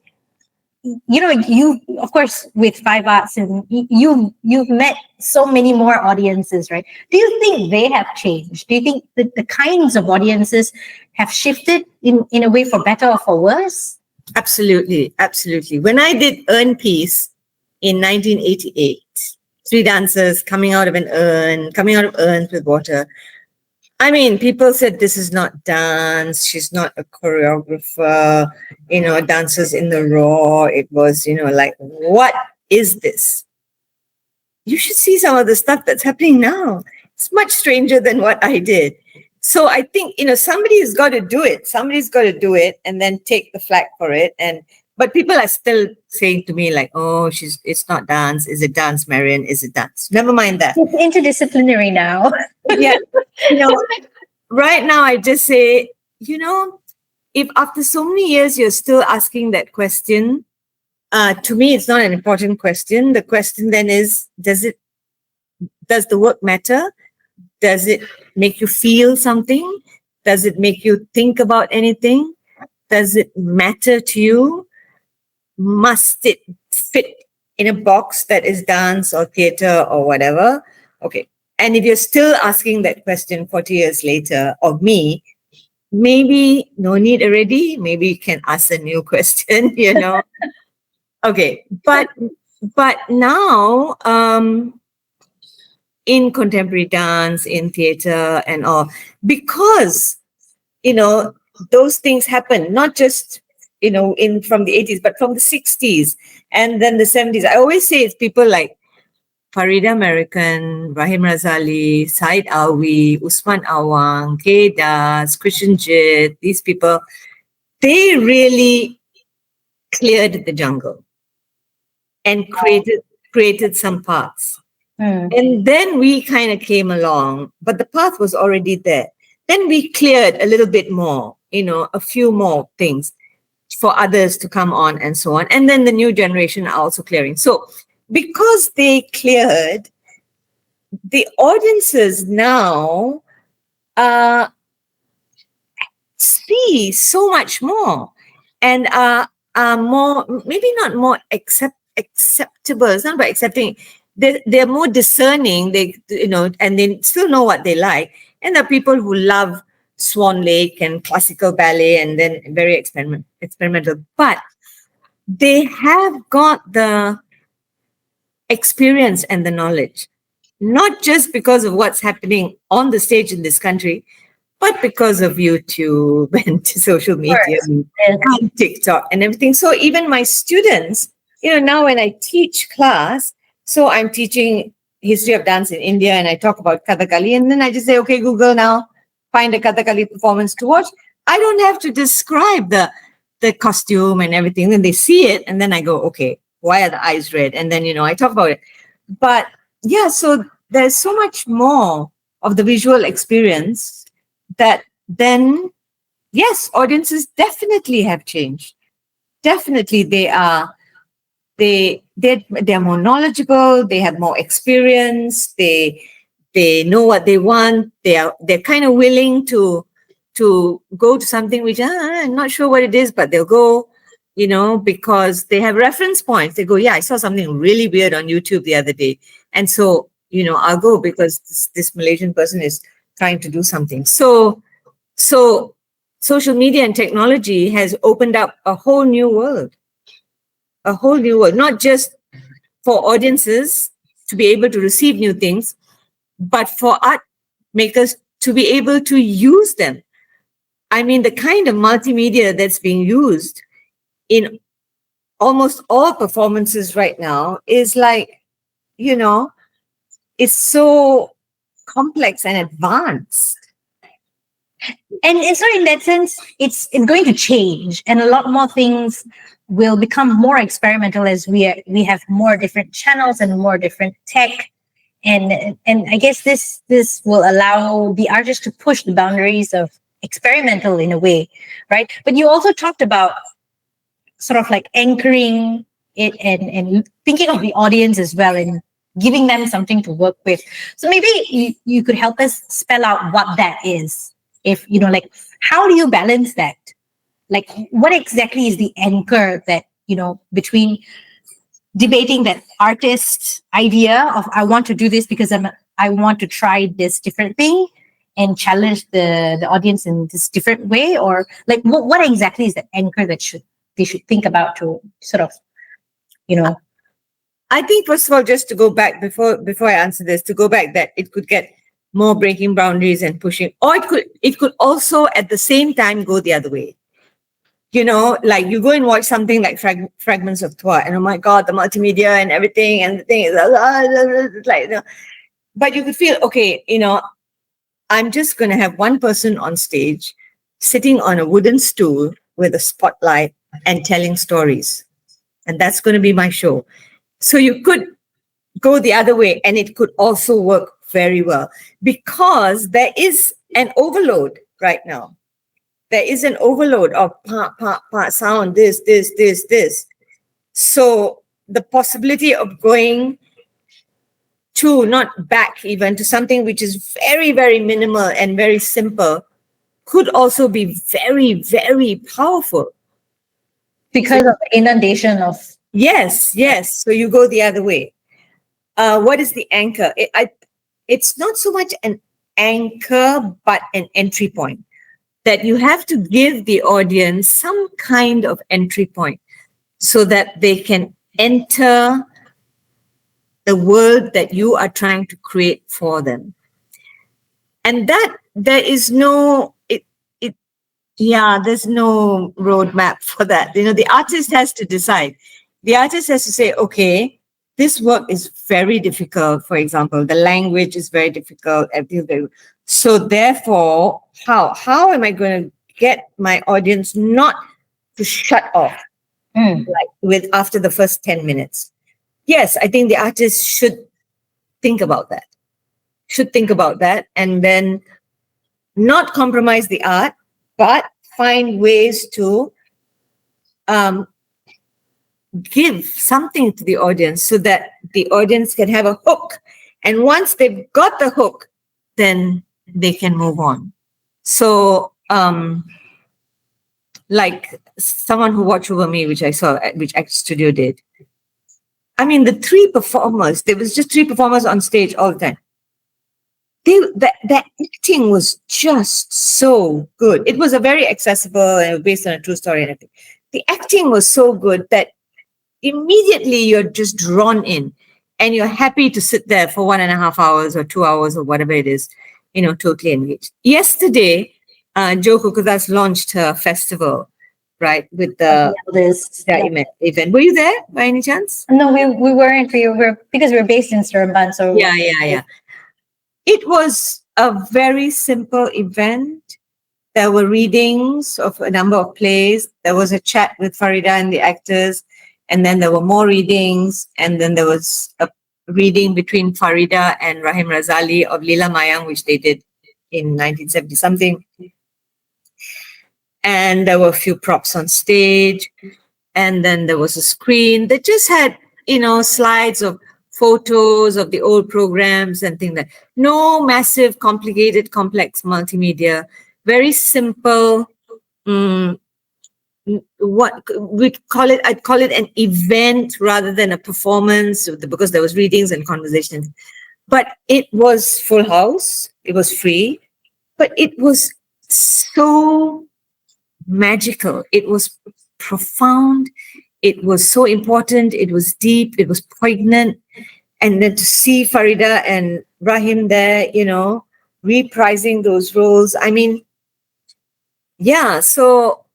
you, of course, with Five Arts, and you've met so many more audiences, right? Do you think they have changed? Do you think that the kinds of audiences have shifted in a way for better or for worse? Absolutely. When I did Urn Peace in 1988, 3 dancers coming out of urns with water. I mean, people said this is not dance. She's not a choreographer, dancers in the raw. It was, like, what is this? You should see some of the stuff that's happening now. It's much stranger than what I did. So I think, somebody's got to do it. Somebody's got to do it and then take the flak for it. But people are still saying to me like, oh, it's not dance. Is it dance, Marion? Is it dance? Never mind that. It's interdisciplinary now. Yeah. Right now I just say, if after so many years you're still asking that question, to me, it's not an important question. The question then is, does the work matter? Does it make you feel something? Does it make you think about anything? Does it matter to you? Must it fit in a box that is dance or theater or whatever? Okay. And if you're still asking that question 40 years later of me, maybe no need already. Maybe you can ask a new question, Okay. But now, in contemporary dance, in theater and all, because, those things happen, not just, from the 80s, but from the 60s and then the 70s. I always say it's people like Farida American, Rahim Razali, Said Alwi, Usman Awang, K. Das, Krishen Jit, these people, they really cleared the jungle and created some paths. And then we kind of came along, but the path was already there. Then we cleared a little bit more, a few more things for others to come on and so on. And then the new generation are also clearing. So because they cleared, the audiences now see so much more and are more, maybe not more acceptable. It's not about accepting. They're more discerning. And they still know what they like. And there are people who love Swan Lake and classical ballet and then very experimental. But they have got the experience and the knowledge, not just because of what's happening on the stage in this country, but because of YouTube and social media and TikTok and everything. So even my students, now when I teach class, so I'm teaching history of dance in India and I talk about Kathakali, and then I just say, okay, Google now, find a Kathakali performance to watch. I don't have to describe the costume and everything. Then they see it and then I go, okay, why are the eyes red? And then, I talk about it. But yeah, so there's so much more of the visual experience that then, yes, audiences definitely have changed. Definitely they're more knowledgeable, they have more experience, they know what they want, they're kind of willing to go to something which I'm not sure what it is, but they'll go, because they have reference points. They go, yeah, I saw something really weird on YouTube the other day. And so, I'll go because this Malaysian person is trying to do something. So social media and technology has opened up a whole new world, not just for audiences to be able to receive new things, but for art makers to be able to use them. I mean, the kind of multimedia that's being used in almost all performances right now is like, it's so complex and advanced. And so in that sense, it's going to change, and a lot more things will become more experimental as we have more different channels and more different tech. And I guess this will allow the artists to push the boundaries of experimental in a way, right? But you also talked about sort of like anchoring it and thinking of the audience as well and giving them something to work with. So maybe you could help us spell out what that is. If, like, how do you balance that? Like, what exactly is the anchor that, between debating that artist idea of I want to do this because I want to try this different thing and challenge the audience in this different way, or like what exactly is the anchor that they should think about to sort of, I think first of all, just to go back before I answer this, to go back that it could get more breaking boundaries and pushing, or it could also at the same time go the other way. Like you go and watch something like Fragments of Twa, and oh my God, the multimedia and everything, and the thing is like, but you could feel, okay, I'm just going to have one person on stage sitting on a wooden stool with a spotlight and telling stories. And that's going to be my show. So you could go the other way and it could also work very well because there is an overload right now. There is an overload of sound, this. So the possibility of going to, not back even, to something which is very, very minimal and very simple could also be very, very powerful. Because of the inundation of. Yes. So you go the other way. What is the anchor? It's not so much an anchor, but an entry point, that you have to give the audience some kind of entry point so that they can enter the world that you are trying to create for them. And that there is there's no roadmap for that. The artist has to decide. The artist has to say, okay, this work is very difficult. For example, the language is very difficult. So therefore, how am I going to get my audience not to shut off after the first 10 minutes? Yes, I think the artist should think about that. And then not compromise the art, but find ways to give something to the audience so that the audience can have a hook. And once they've got the hook, then they can move on. So, like someone who watched over me, which I saw, which Act Studio did. I mean, there was just 3 performers on stage all the time. The acting was just so good. It was a very accessible and based on a true story and everything. The acting was so good that immediately you're just drawn in and you're happy to sit there for 1.5 hours or 2 hours or whatever it is, totally engaged. Yesterday, Jo Kukudas launched her festival, right, with the event. Were you there by any chance? No, we weren't. We were, because we're based in Seremban. So yeah. It was a very simple event. There were readings of a number of plays. There was a chat with Farida and the actors. And then there were more readings. And then there was a reading between Farida and Rahim Razali of Leela Mayang, which they did in 1970-something. And there were a few props on stage. And then there was a screen that just had, slides of photos of the old programs and things like that. No massive, complicated, complex multimedia. Very simple. What we call it? I'd call it an event rather than a performance, because there was readings and conversations. But it was full house. It was free, but it was so magical. It was profound. It was so important. It was deep. It was poignant. And then to see Farida and Rahim there, reprising those roles. I mean, yeah. So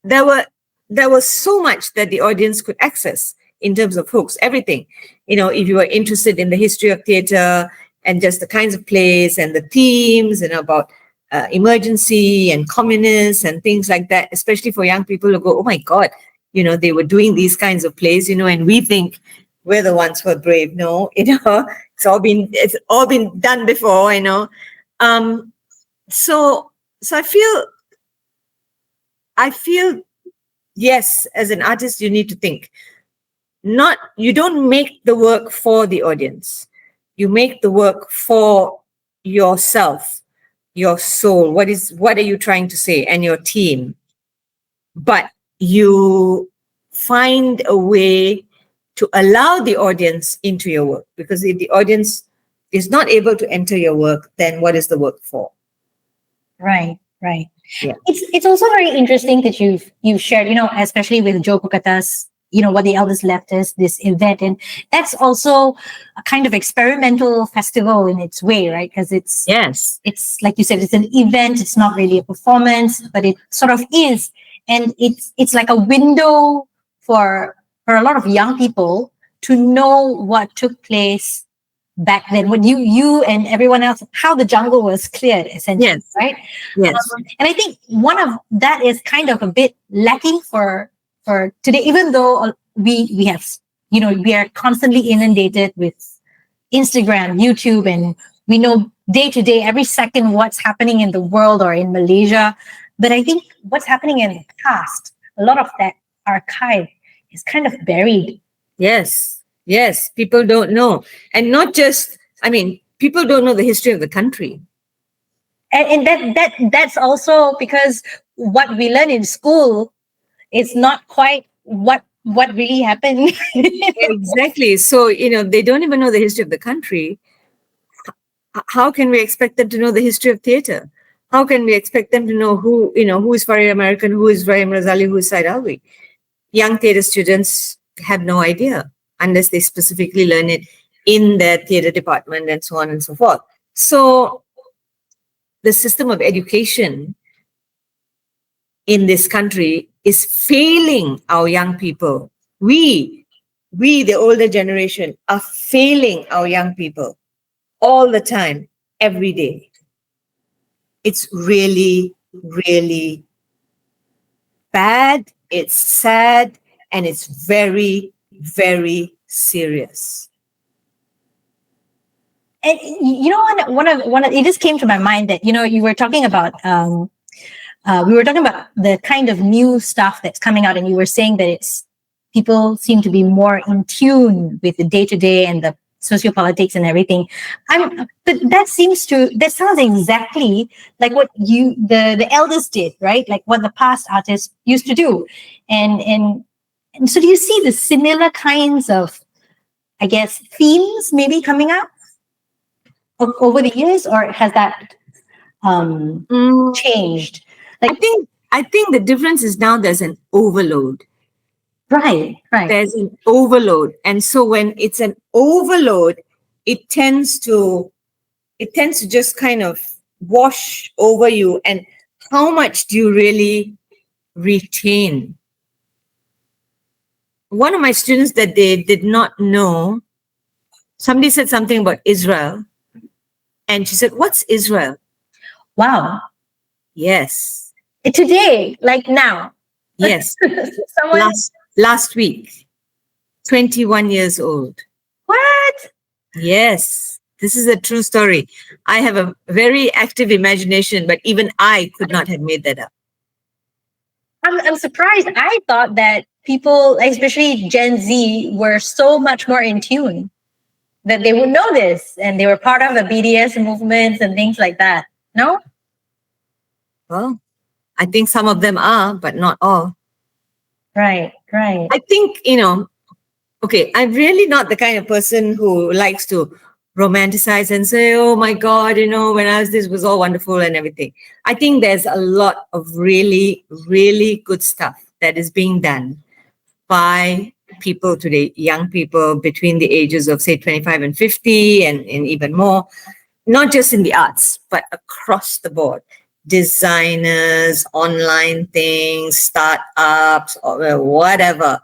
there was so much that the audience could access in terms of hooks, everything. If you were interested in the history of theatre and just the kinds of plays and the themes, about emergency and communists and things like that, especially for young people who go, oh my God, they were doing these kinds of plays, and we think we're the ones who are brave. No, it's all been done before, So I feel, yes, as an artist, you need to think. You don't make the work for the audience. You make the work for yourself, your soul. What are you trying to say? And your team. But you find a way to allow the audience into your work, because if the audience is not able to enter your work, then what is the work for? Right. Yeah. It's also very interesting that you've shared, especially with Jo Kukutas, what the eldest left is, this event, and that's also a kind of experimental festival in its way, right? Because it's like you said, it's an event. It's not really a performance, but it sort of is, and it's like a window for a lot of young people to know what took place back then, when you and everyone else, how the jungle was cleared, essentially, right? Yes. And I think one of that is kind of a bit lacking for today, even though we have, we are constantly inundated with Instagram, YouTube, and we know day to day, every second, what's happening in the world or in Malaysia. But I think what's happening in the past, a lot of that archive is kind of buried. Yes, people don't know. And not just, people don't know the history of the country. and that's also because what we learn in school is not quite what really happened. Exactly. So, they don't even know the history of the country. How can we expect them to know the history of theater? How can we expect them to know who is Farid American, who is Rahim Razali, who is Said Alwi? Young theater students have no idea unless they specifically learn it in their theater department and so on and so forth. So the system of education in this country is failing our young people. We, the older generation, are failing our young people all the time, every day. It's really, really bad. It's sad, and it's very, very serious. And one of it just came to my mind that you were talking about we were talking about the kind of new stuff that's coming out, and you were saying that people seem to be more in tune with the day to day and the sociopolitics and everything. But that sounds exactly like what the elders did, right? Like what the past artists used to do, and so do you see the similar kinds of, I guess, themes maybe coming out over the years, or has that changed? I think the difference is now there's an overload. Right. There's an overload. And so when it's an overload, it tends to just kind of wash over you. And how much do you really retain? One of my students that they did not know, somebody said something about Israel. And she said, "What's Israel?" Wow. Yes. Today, like now. Yes. Someone... Last week. 21 years old. What? Yes. This is a true story. I have a very active imagination, but even I could not have made that up. I'm surprised. I thought that people, especially Gen Z, were so much more in tune that they would know this and they were part of the BDS movements and things like that. No? Well, I think some of them are, but not all. Right. I think, okay, I'm really not the kind of person who likes to romanticize and say, oh my God, when I was this was all wonderful and everything. I think there's a lot of really, really good stuff that is being done by people today, young people between the ages of, say, 25 and 50 and even more, not just in the arts, but across the board. Designers, online things, startups, or whatever.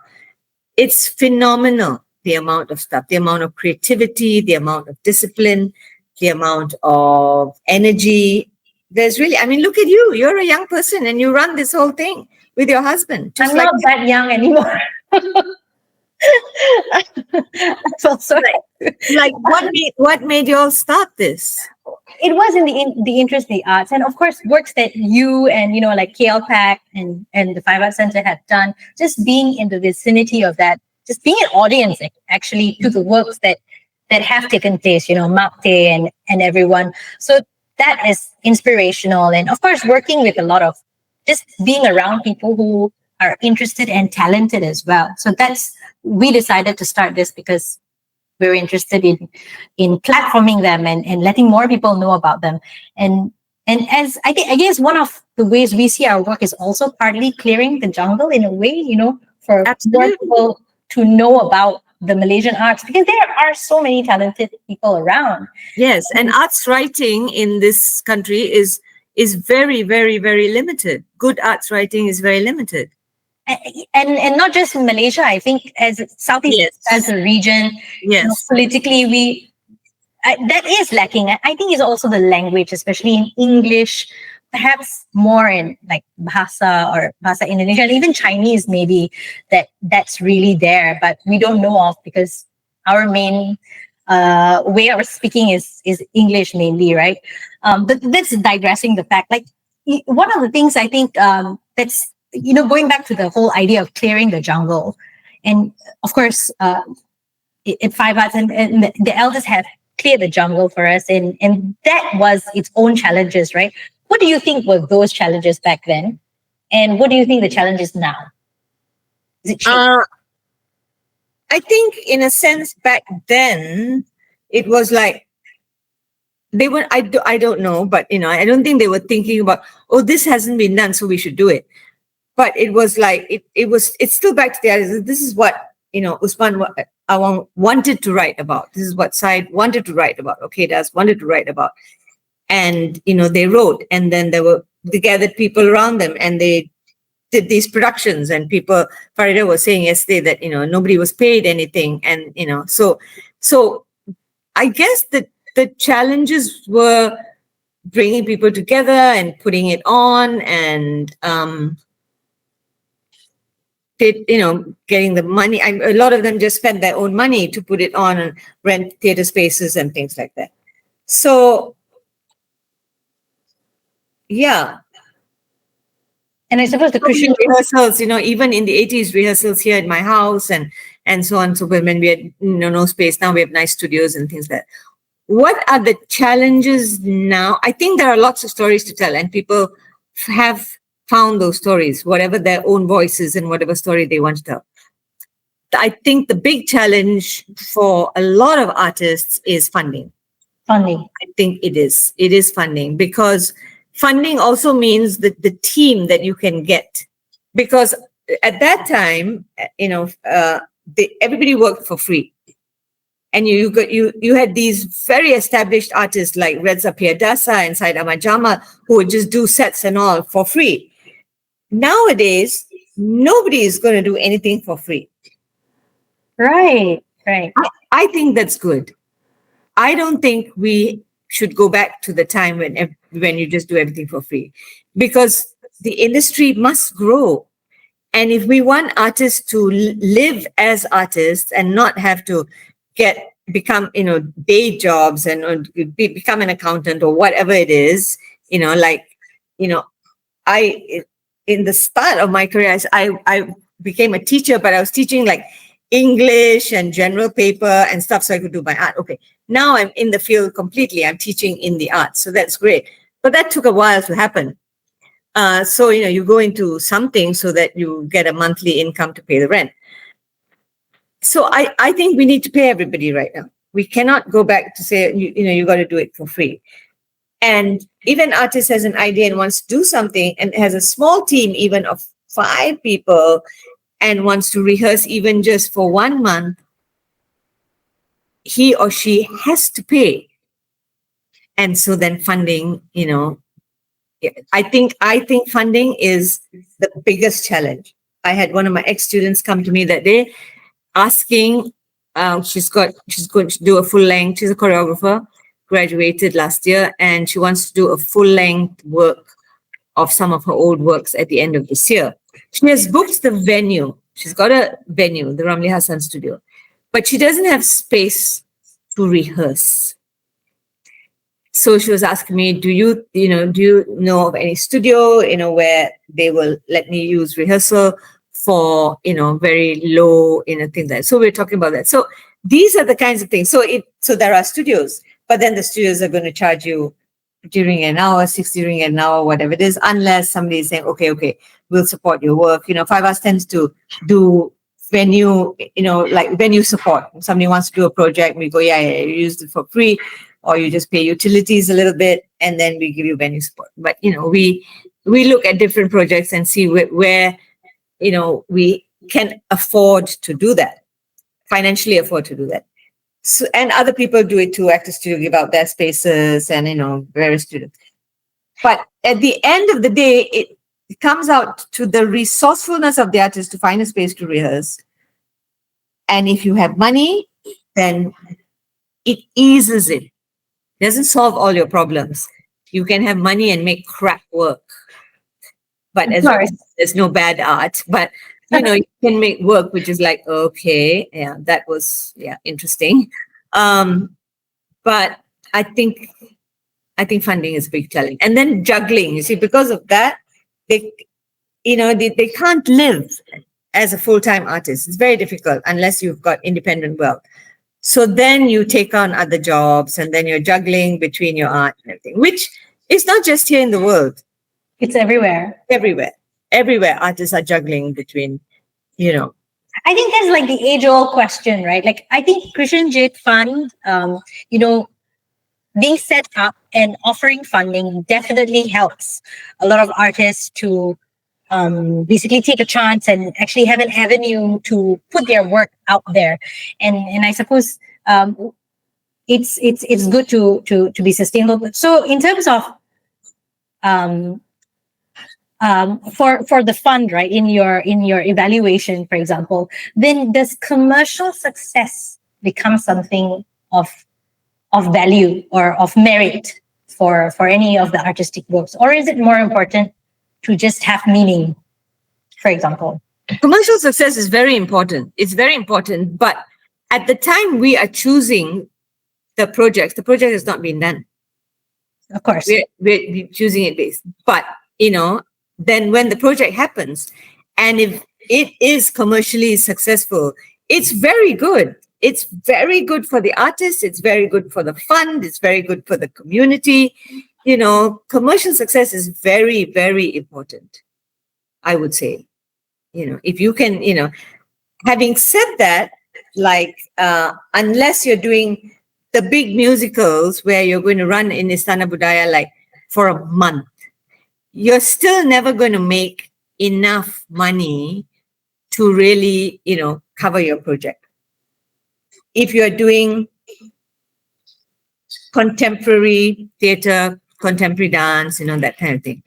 It's phenomenal, the amount of stuff, the amount of creativity, the amount of discipline, the amount of energy. There's really, look at you. You're a young person and you run this whole thing with your husband. I'm not that young anymore. I felt so like what made you all start this? It was in the interest of the arts, and of course works that you and like KLPAC and the Five Arts Center have done, just being in the vicinity of that, just being an audience actually to the works that have taken place, Mapte and everyone. So that is inspirational, and of course working with a lot of, just being around people who are interested and talented as well. So we decided to start this because we're interested in platforming them and letting more people know about them. And as I guess one of the ways we see our work is also partly clearing the jungle in a way, for more people to know about the Malaysian arts, because there are so many talented people around. Yes, and arts writing in this country is very, very, very limited. Good arts writing is very limited. And not just in Malaysia, I think as Southeast as a region, politically that is lacking. I think it's also the language, especially in English, perhaps more in like Bahasa or Bahasa Indonesia, and even Chinese maybe that's really there, but we don't know of because our main way of speaking is English mainly, right? But that's digressing the fact. Like one of the things I think that's going back to the whole idea of clearing the jungle, and of course, at Five Arts and the elders have clear the jungle for us, and that was its own challenges, right? What do you think were those challenges back then, and what do you think the challenges now? Is it changed? I think in a sense back then it was like they were, I don't know, but I don't think they were thinking about, oh, this hasn't been done, so we should do it. But it was like it's still back to the idea. This is what Usman Awang wanted to write about. This is what Said wanted to write about. Okay, Das wanted to write about, and they wrote, and then they gathered people around them, and they did these productions. And people, Farida was saying yesterday that nobody was paid anything, and so I guess that the challenges were bringing people together and putting it on, and getting the money. A lot of them just spent their own money to put it on and rent theater spaces and things like that. So, yeah. And I suppose the Krishen rehearsals, even in the 80s, rehearsals here at my house and so on. So when we had no space, now we have nice studios and things like that. What are the challenges now? I think there are lots of stories to tell, and people have found those stories, whatever their own voices and whatever story they want to tell. I think the big challenge for a lot of artists is funding. Funding. I think it is. It is funding, because funding also means that the team that you can get. Because at that time, everybody worked for free. And you had these very established artists like Reza Piadasa and Syed Ahmad Jamal who would just do sets and all for free. Nowadays, nobody is going to do anything for free. Right. I think that's good. I don't think we should go back to the time when you just do everything for free, because the industry must grow. And if we want artists to live as artists and not have to become day jobs and become an accountant or whatever it is, I in the start of my career I became a teacher, but I was teaching like English and general paper and stuff so I could do my art. Okay, now I'm in the field completely. I'm teaching in the arts, so that's great, but that took a while to happen. So you go into something so that you get a monthly income to pay the rent. So I think we need to pay everybody right now. We cannot go back to say, you got to do it for free. And if an artist has an idea and wants to do something and has a small team even of 5 people and wants to rehearse even just for 1 month, he or she has to pay. And so then funding, I think funding is the biggest challenge. I had one of my ex-students come to me that day asking, she's going to do a full length. She's a choreographer, graduated last year, and she wants to do a full length work of some of her old works at the end of this year. She has booked the venue. She's got a venue, the Ramli Hassan studio, but she doesn't have space to rehearse. So she was asking me, do you know of any studio, where they will let me use rehearsal for, very low, things like that. So we're talking about that. So these are the kinds of things. So there are studios, but then the studios are going to charge you during an hour, 60 during an hour, whatever it is, unless somebody is saying, okay, we'll support your work. 5 tends to do venue, like venue support. If somebody wants to do a project, we go, yeah, you use it for free, or you just pay utilities a little bit, and then we give you venue support. But, we look at different projects and see where we can afford to do that, financially afford to do that. So, and other people do it too, Actors Studio give out their spaces and, various students. But at the end of the day, it comes out to the resourcefulness of the artist to find a space to rehearse. And if you have money, then it eases it. It doesn't solve all your problems. You can have money and make crap work. But as long as there's no bad art, but you can make work which is like, okay, yeah, that was interesting. But I think funding is a big challenge. And then juggling, you see, because of that, they can't live as a full-time artist. It's very difficult unless you've got independent wealth. So then you take on other jobs, and then you're juggling between your art and everything, which is not just here in the world. It's everywhere. Everywhere artists are juggling between, I think that's like the age-old question, right? Like I think Krishen Jit Fund, being set up and offering funding definitely helps a lot of artists to basically take a chance and actually have an avenue to put their work out there. And I suppose it's good to be sustainable. So in terms of um, for the fund, right, in your evaluation, for example, then does commercial success become something of value or of merit for any of the artistic works, or is it more important to just have meaning, for example? commercial success is very important. It's very important. But at the time we are choosing the project has not been done. Of course. We're choosing it based. But, then when the project happens, and if it is commercially successful, it's very good. It's very good for the artist. It's very good for the fund. It's very good for the community. Commercial success is very, very important, I would say. If you can, having said that, like, unless you're doing the big musicals where you're going to run in Istana Budaya like for a month, you're still never going to make enough money to really, cover your project. If you're doing contemporary theater, contemporary dance, that kind of thing.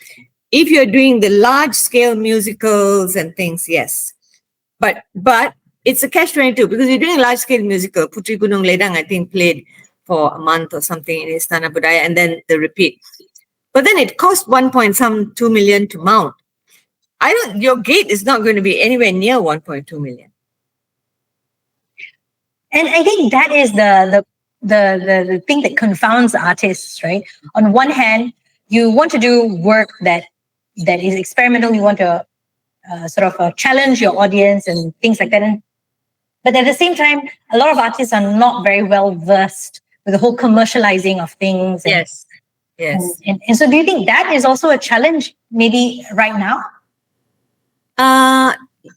If you're doing the large scale musicals and things, yes. But it's a catch-22 because you're doing a large scale musical. Putri Gunung Ledang, I think, played for a month or something in Istana Budaya, and then the repeat. But then it cost 1.2 million to mount. Your gate is not going to be anywhere near 1.2 million. And I think that is the thing that confounds artists, right? On one hand, you want to do work that is experimental. You want to challenge your audience and things like that. But at the same time, a lot of artists are not very well versed with the whole commercializing of things. Yes. And so do you think that is also a challenge maybe right now?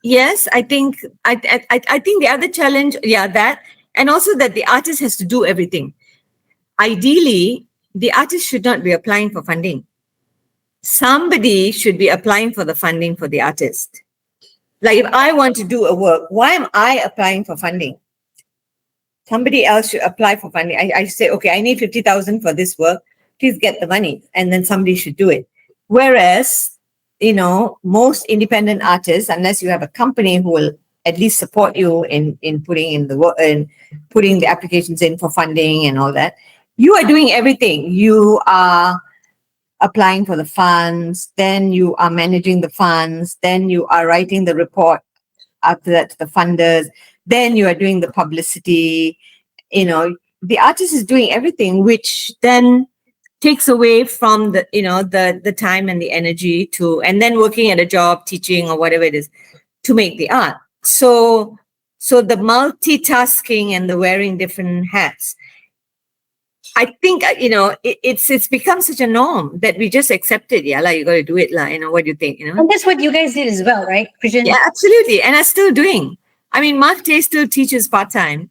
Yes, I think the other challenge, that, and also that the artist has to do everything. Ideally, the artist should not be applying for funding. Somebody should be applying for the funding for the artist. Like if I want to do a work, why am I applying for funding? Somebody else should apply for funding. I say, okay, I need 50,000 for this work. Please get the money. And then somebody should do it. Whereas, most independent artists, unless you have a company who will at least support you in putting in the work and putting the applications in for funding and all that, you are doing everything. You are applying for the funds, then you are managing the funds, then you are writing the report after that to the funders, then you are doing the publicity. The artist is doing everything, which then takes away from the time and the energy and then working at a job, teaching or whatever it is, to make the art. So the multitasking and the wearing different hats, I think, it's become such a norm that we just accept it. Yeah, like you got to do it. What do you think? And that's what you guys did as well, right, Krishen? Yeah, absolutely. And I'm still doing. I mean, Mark Tay still teaches part-time.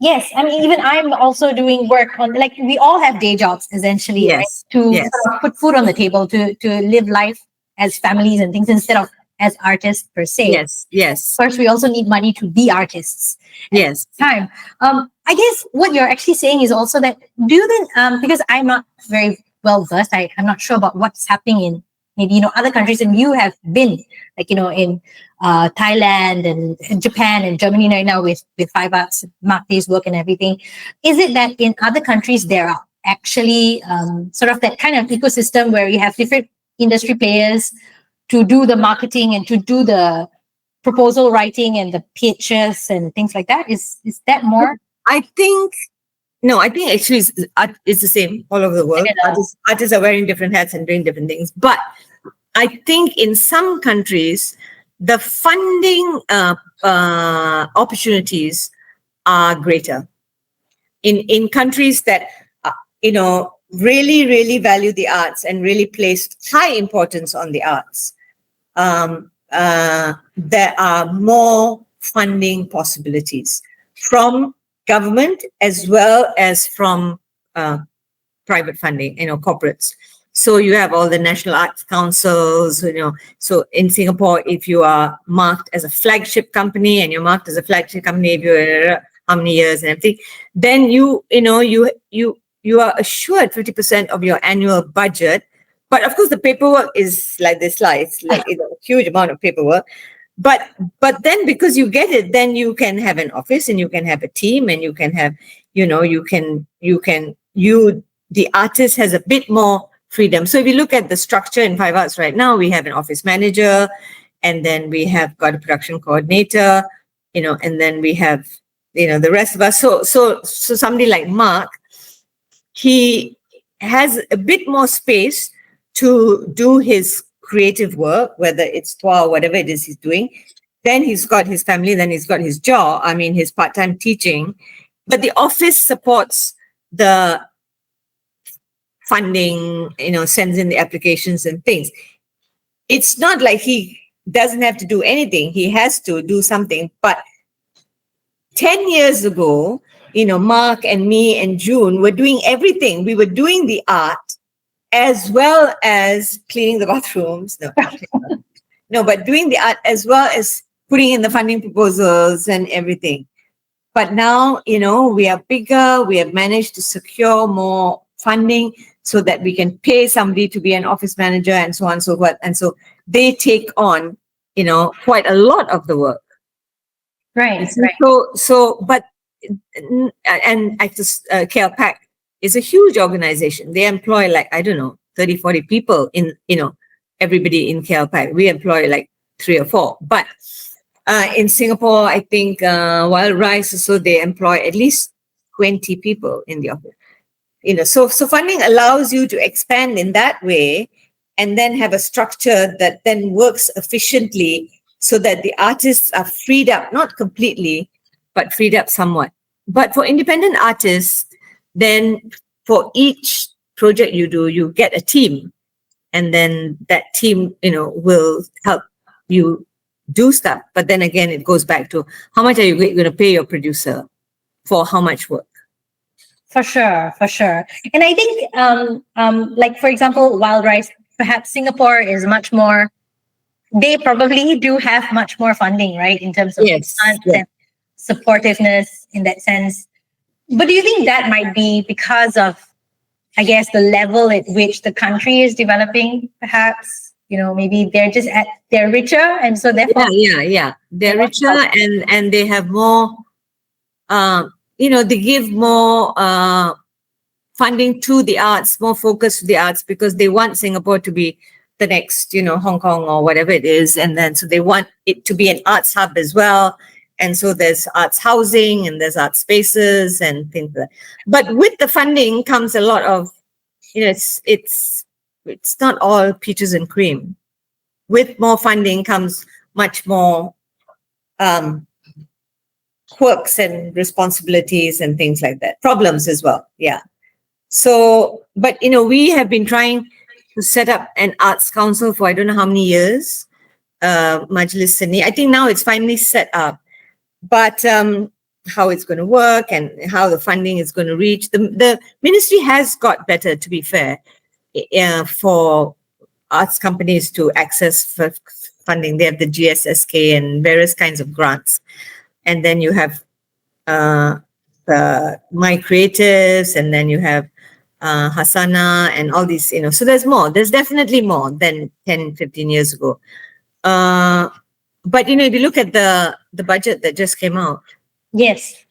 Yes, I mean, even I'm also doing work on, like, we all have day jobs essentially, yes, right? To sort of put food on the table, to live life as families and things instead of as artists per se. Yes. Of course, we also need money to be artists. Yes. Time. I guess what you're actually saying is also that because I'm not very well versed, I'm not sure about what's happening in maybe other countries, and you have been like in Thailand and Japan and Germany right now with Five Arts, Mark Tay's work and everything. Is it that in other countries there are actually sort of that kind of ecosystem where you have different industry players to do the marketing and to do the proposal writing and the pitches and things like that? Is that more? I think actually it's the same all over the world. Artists are wearing different hats and doing different things. But I think in some countries, the funding opportunities are greater. In countries that really value the arts and really place high importance on the arts, there are more funding possibilities from government as well as from private funding, corporates. So you have all the national arts councils, so in Singapore, if you are marked as a flagship company, and you're marked as a flagship company if you're how many years and everything, then you are assured 50% of your annual budget. But of course, the paperwork is like this, it's like a huge amount of paperwork. But then because you get it, then you can have an office and you can have a team and you can have, the artist has a bit more freedom. So if you look at the structure in Five Arts right now, we have an office manager, and then we have got a production coordinator, and then we have, the rest of us. So somebody like Mark, he has a bit more space to do his creative work, whether it's tour or whatever it is he's doing. Then he's got his family, then he's got his job, his part-time teaching. But the office supports the funding, sends in the applications and things. It's not like he doesn't have to do anything. He has to do something. But 10 years ago, Mark and me and June were doing everything. We were doing the art as well as cleaning the bathrooms. No, but doing the art as well as putting in the funding proposals and everything. But now, we are bigger. We have managed to secure more funding so that we can pay somebody to be an office manager and so on and so forth. And so they take on, quite a lot of the work. Right. But KLPAC is a huge organization. They employ 30, 40 people in, everybody in KLPAC. We employ 3 or 4. But in Singapore, I think Wild Rice, so they employ at least 20 people in the office. So funding allows you to expand in that way and then have a structure that then works efficiently so that the artists are freed up, not completely, but freed up somewhat. But for independent artists, then for each project you do, you get a team. And then that team, will help you do stuff. But then again, it goes back to how much are you going to pay your producer for how much work? For sure. And I think, for example, Wild Rice, perhaps Singapore is much more, they probably do have much more funding, right? In terms of funds and supportiveness in that sense. But do you think that might be because of, I guess, the level at which the country is developing, perhaps? Maybe they're richer, and so therefore... Yeah. They're richer and they have more, they give more funding to the arts, more focus to the arts, because they want Singapore to be the next, Hong Kong or whatever it is. And then, so they want it to be an arts hub as well. And so there's arts housing and there's art spaces and things like that. But with the funding comes a lot of, it's not all peaches and cream. With more funding comes much more quirks and responsibilities and things like that. Problems as well. Yeah. So, but, we have been trying to set up an arts council for I don't know how many years, Majlis Seni. I think now it's finally set up. But how it's going to work and how the funding is going to reach. The ministry has got better, to be fair, for arts companies to access funding. They have the GSSK and various kinds of grants. And then you have the My Creatives, and then you have Hasana and all these, so there's more. There's definitely more than 10, 15 years ago. But, if you look at the budget that just came out. Yes,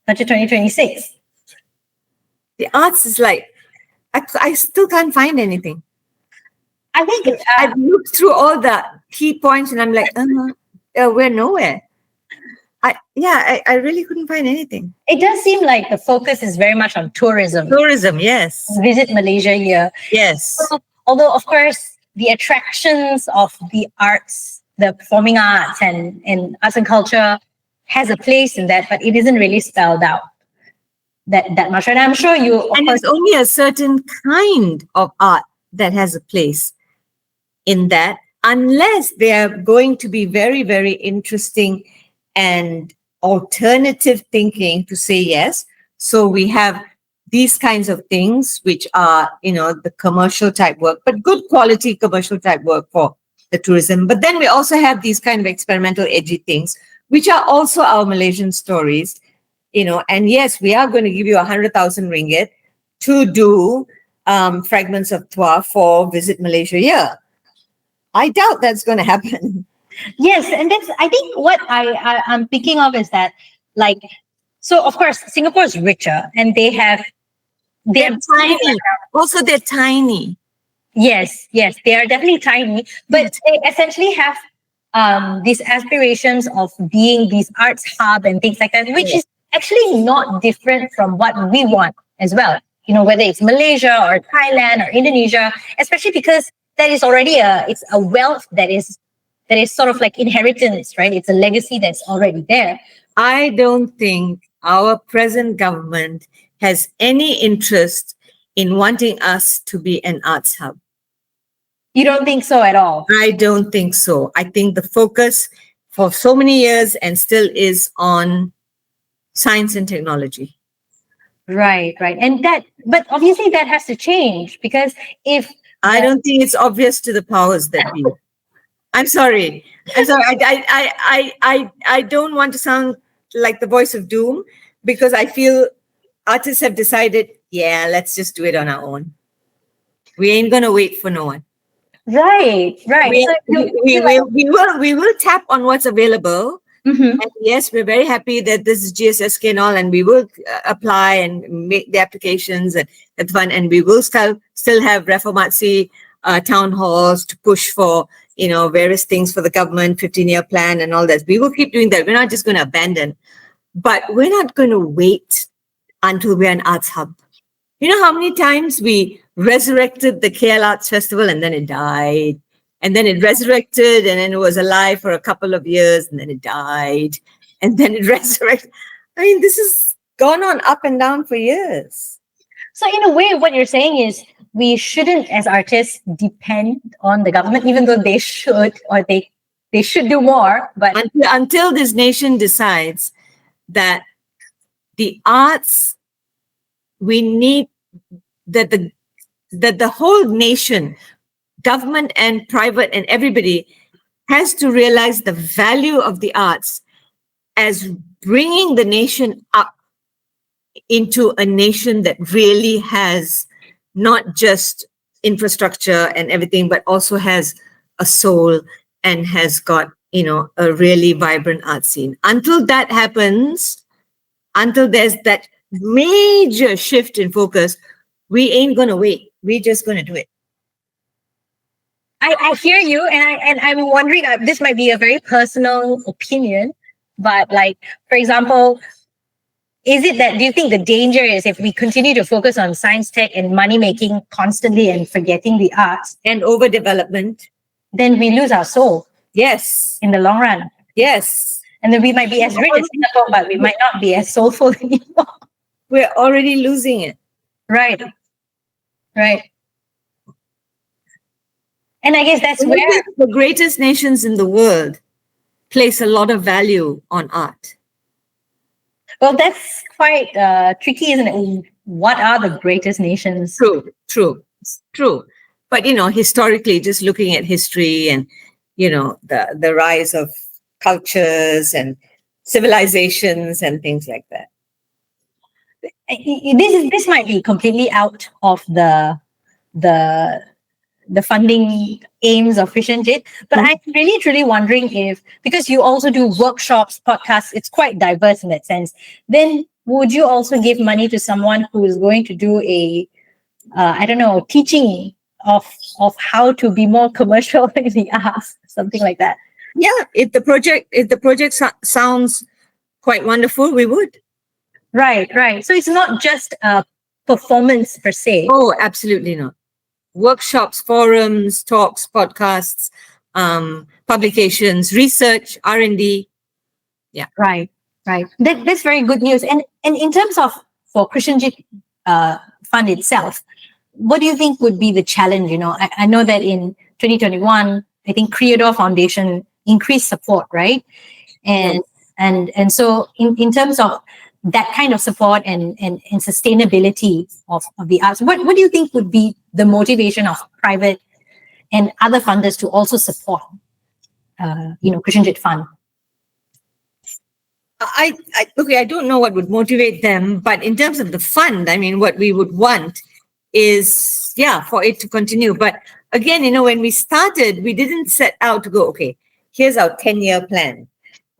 budget 2026. The arts is I still can't find anything. I think I've looked through all the key points and I'm like, we're nowhere. I really couldn't find anything. It does seem like the focus is very much on tourism. Tourism, yes. Visit Malaysia here. Yes. Although, of course, the attractions of the arts, the performing arts and arts and culture has a place in that, but it isn't really spelled out that much. And I'm sure you, of And course, it's only a certain kind of art that has a place in that, unless they are going to be very, very interesting and alternative thinking to say yes. So we have these kinds of things, which are, the commercial type work, but good quality commercial type work for the tourism. But then we also have these kind of experimental, edgy things, which are also our Malaysian stories, and yes, we are going to give you 100,000 ringgit to do fragments of Tua for Visit Malaysia here. I doubt that's going to happen. yes, and that's, I think what I'm thinking of is that, like, so of course Singapore is richer and They're tiny. Also, they're tiny. Yes, they are definitely tiny, but they essentially have these aspirations of being these arts hub and things like that, which is actually not different from what we want as well. Whether it's Malaysia or Thailand or Indonesia, especially because that is already it's a wealth that is sort of like inheritance, right? It's a legacy that's already there. I don't think our present government has any interest in wanting us to be an arts hub. You don't think so at all? I don't think so. I think the focus for so many years and still is on science and technology. Right. And but obviously that has to change, because if I don't think it's obvious to the powers that be. I'm sorry. I don't want to sound like the voice of doom, because I feel artists have decided, let's just do it on our own. We ain't going to wait for no one. Right. We will tap on what's available. Mm-hmm. And yes, we're very happy that this is GSSK and all, and we will apply and make the applications and it's fun. And we will still have reformasi town halls to push for, various things for the government, 15-year plan and all that. We will keep doing that. We're not just going to abandon, but we're not going to wait until we're an arts hub. You know how many times we resurrected the KL Arts Festival and then it died, and then it resurrected and then it was alive for a couple of years and then it died, and then it resurrected. I mean, this has gone on up and down for years. So in a way, what you're saying is we shouldn't, as artists, depend on the government, even though they should, or they should do more. But until this nation decides that the arts, we need that the whole nation, government and private and everybody, has to realize the value of the arts as bringing the nation up into a nation that really has not just infrastructure and everything, but also has a soul and has got, a really vibrant art scene. Until that happens, until there's that major shift in focus, we ain't going to wait. We're just going to do it. I hear you, and I'm wondering, this might be a very personal opinion, but like, for example, is it that, do you think the danger is if we continue to focus on science, tech, and money making constantly and forgetting the arts and overdevelopment, then we lose our soul? Yes. In the long run. Yes. And then we might be as rich as Singapore, but we might not be as soulful anymore. We're already losing it. Right. And I guess that's where the greatest nations in the world place a lot of value on art. Well, that's quite tricky, isn't it? What are the greatest nations? True. But, historically, just looking at history and, the rise of cultures and civilizations and things like that. This might be completely out of the funding aims of Krishen Jit, but I'm really truly wondering if, because you also do workshops, podcasts, it's quite diverse in that sense, then would you also give money to someone who is going to do a teaching of how to be more commercial in the arts, something like that? Yeah, if the project sounds quite wonderful, we would. Right. So it's not just a performance per se. Oh, absolutely not. Workshops, forums, talks, podcasts, publications, research, R&D. Yeah. Right. Right. That's very good news. And in terms of for Krishen Jit Fund itself, what do you think would be the challenge? I know that in 2021, I think Creator Foundation increased support, right? And Yes. so in terms of that kind of support and sustainability of the arts, what do you think would be the motivation of private and other funders to also support Krishen Jit Fund? I don't know what would motivate them, but in terms of the fund, I mean, what we would want is, for it to continue. But again, when we started, we didn't set out to go, okay, here's our 10-year plan.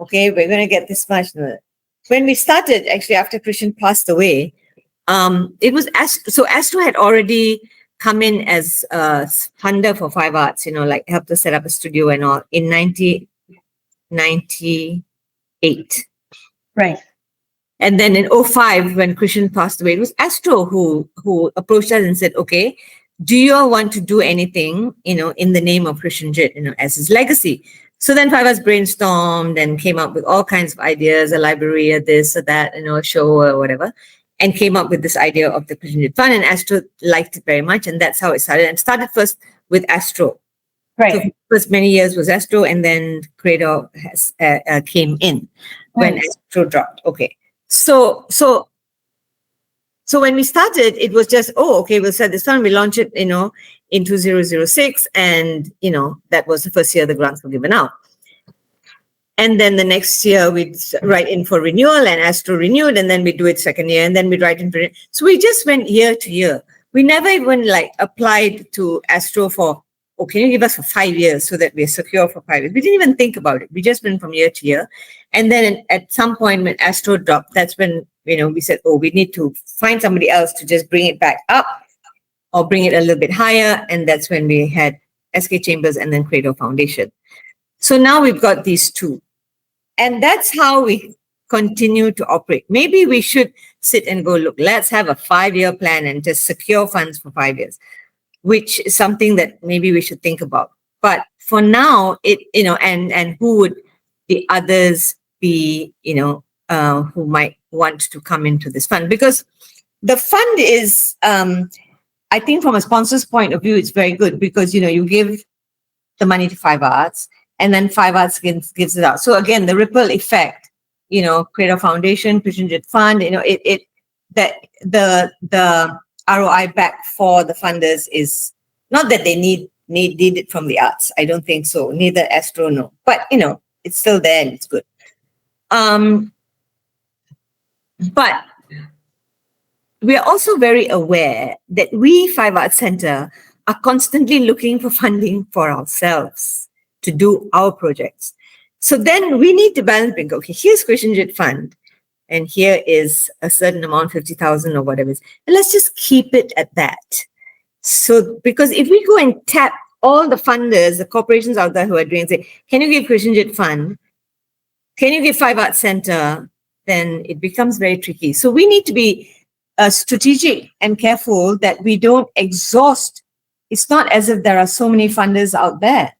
Okay, we're going to get this much. When we started, actually, after Krishen passed away, it was so Astro had already come in as a funder for Five Arts, like helped us set up a studio and all in 1998. Right. And then in 2005, when Krishen passed away, it was Astro who approached us and said, okay, do you all want to do anything, in the name of Krishen Jit, as his legacy? So then Five Arts brainstormed and came up with all kinds of ideas, a library, a this, or that, a show or whatever, and came up with this idea of the Krishen Jit Fund. And Astro liked it very much. And that's how it started. And started first with Astro. Right. So the first many years was Astro, and then Credo came in when Astro dropped. Okay. So when we started, it was just, okay, we'll set this fund, we launch it, in 2006. And, that was the first year the grants were given out. And then the next year we'd write in for renewal, and Astro renewed, and then we do it second year, and then we'd write in for it. So we just went year to year. We never even applied to Astro for, can you give us for 5 years so that we're secure for 5 years? We didn't even think about it. We just went from year to year. And then at some point when Astro dropped, that's when, we said, we need to find somebody else to just bring it back up or bring it a little bit higher. And that's when we had SK Chambers and then Credo Foundation. So now we've got these two. And that's how we continue to operate. Maybe we should sit and go, look, let's have a 5-year plan and just secure funds for 5 years, which is something that maybe we should think about. But for now, and who would the others be, who might want to come into this fund? Because the fund is, I think from a sponsor's point of view, it's very good because, you give the money to Five Arts and then Five Arts gives it out. So again, the ripple effect, Creator Foundation, Krishen Jit Fund, the ROI back for the funders is not that they need it from the arts. I don't think so. Neither Astro, no. But, it's still there and it's good. But we are also very aware that we, Five Arts Center, are constantly looking for funding for ourselves to do our projects. So then we need to balance and go, okay, here's Krishen Jit Fund, and here is a certain amount, 50,000 or whatever it is. And let's just keep it at that. So, because if we go and tap all the funders, the corporations out there who are doing, say, can you give Krishen Jit Fund? Can you give Five Arts Center? Then it becomes very tricky. So we need to be strategic and careful that we don't exhaust. It's not as if there are so many funders out there.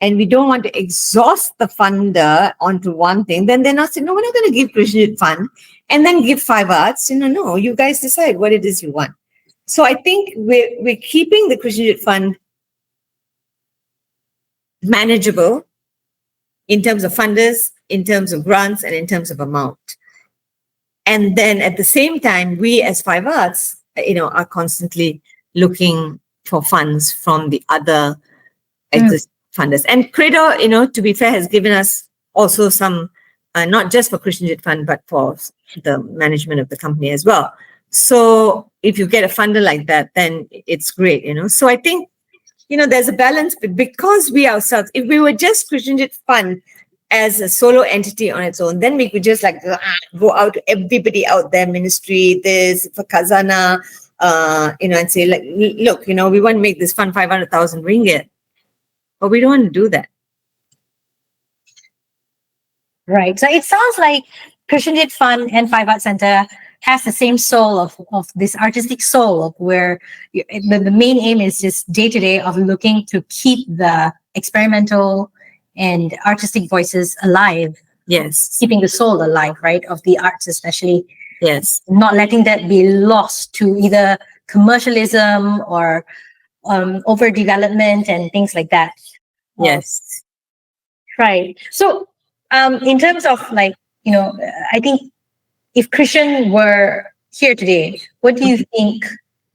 And we don't want to exhaust the funder onto one thing. Then they're not saying, no, we're not going to give Krishen Jit Fund and then give Five Arts. No, you guys decide what it is you want. So I think we're keeping the Krishen Jit Fund manageable in terms of funders, in terms of grants, and in terms of amount. And then at the same time, we as Five Arts, are constantly looking for funds from the other existing funders. And Credo, to be fair, has given us also some, not just for Krishen Jit Fund, but for the management of the company as well. So if you get a funder like that, then it's great, So I think, there's a balance, but because we ourselves, if we were just Krishen Jit Fund as a solo entity on its own, then we could just go out to everybody out there, ministry, this, for Khazana, and say, look, we want to make this fund 500,000 ringgit. But we don't want to do that. Right. So it sounds like Krishen Jit Fund and Five Arts Center has the same soul of this artistic soul of where the main aim is just day to day of looking to keep the experimental and artistic voices alive Yes. keeping the soul alive, right, of the arts, especially Yes. not letting that be lost to either commercialism or overdevelopment and things like that. Yes. Right. So, in terms of like, I think if Krishen were here today, what do you think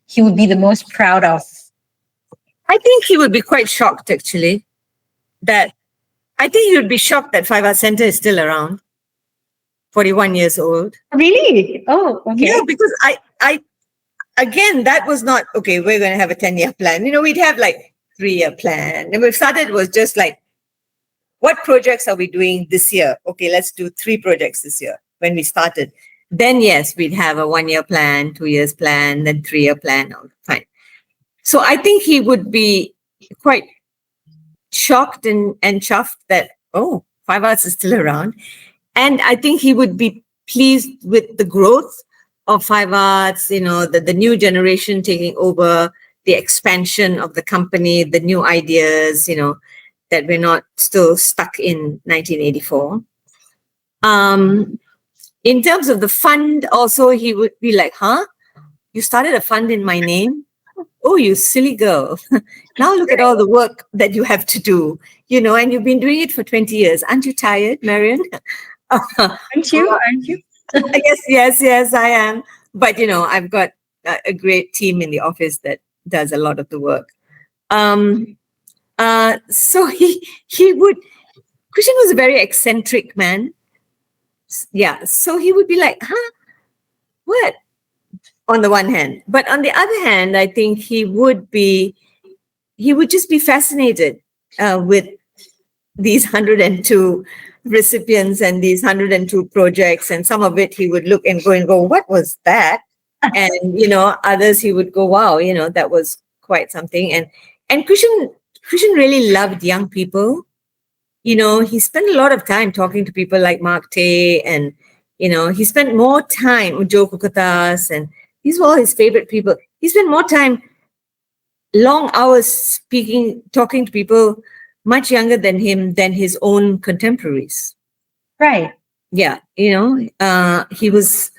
he would be the most proud of? I think he would be quite shocked, actually. I think he would be shocked that 5 Hour Center is still around, 41 years old. Really? Oh, okay. Yeah, because again, that was not, okay, we're going to have a 10-year plan. We'd have like 3-year plan. And we started, was just like, what projects are we doing this year? Okay, let's do 3 projects this year when we started. Then, yes, we'd have a 1-year plan, 2 years plan, then 3-year plan. Oh, fine. So I think he would be quite shocked and chuffed that, 5 Hours is still around. And I think he would be pleased with the growth of 5 Arts, the new generation taking over, the expansion of the company, the new ideas, that we're not still stuck in 1984. In terms of the fund, also, he would be like, huh? You started a fund in my name? Oh, you silly girl. Now look at all the work that you have to do, and you've been doing it for 20 years. Aren't you tired, Marion? Aren't you? Yes, I am. But, I've got a great team in the office that does a lot of the work. So he would, Krishen was a very eccentric man. Yeah. So he would be like, huh? What? On the one hand. But on the other hand, I think he would just be fascinated with these 102 recipients and these 102 projects, and some of it he would look and go, what was that? And others he would go, wow, that was quite something. And Krishen really loved young people. He spent a lot of time talking to people like Mark Tay, and he spent more time with Joe Kukatas, and these were all his favorite people. He spent more time, long hours talking to people much younger than him, than his own contemporaries. Right. Yeah, he was,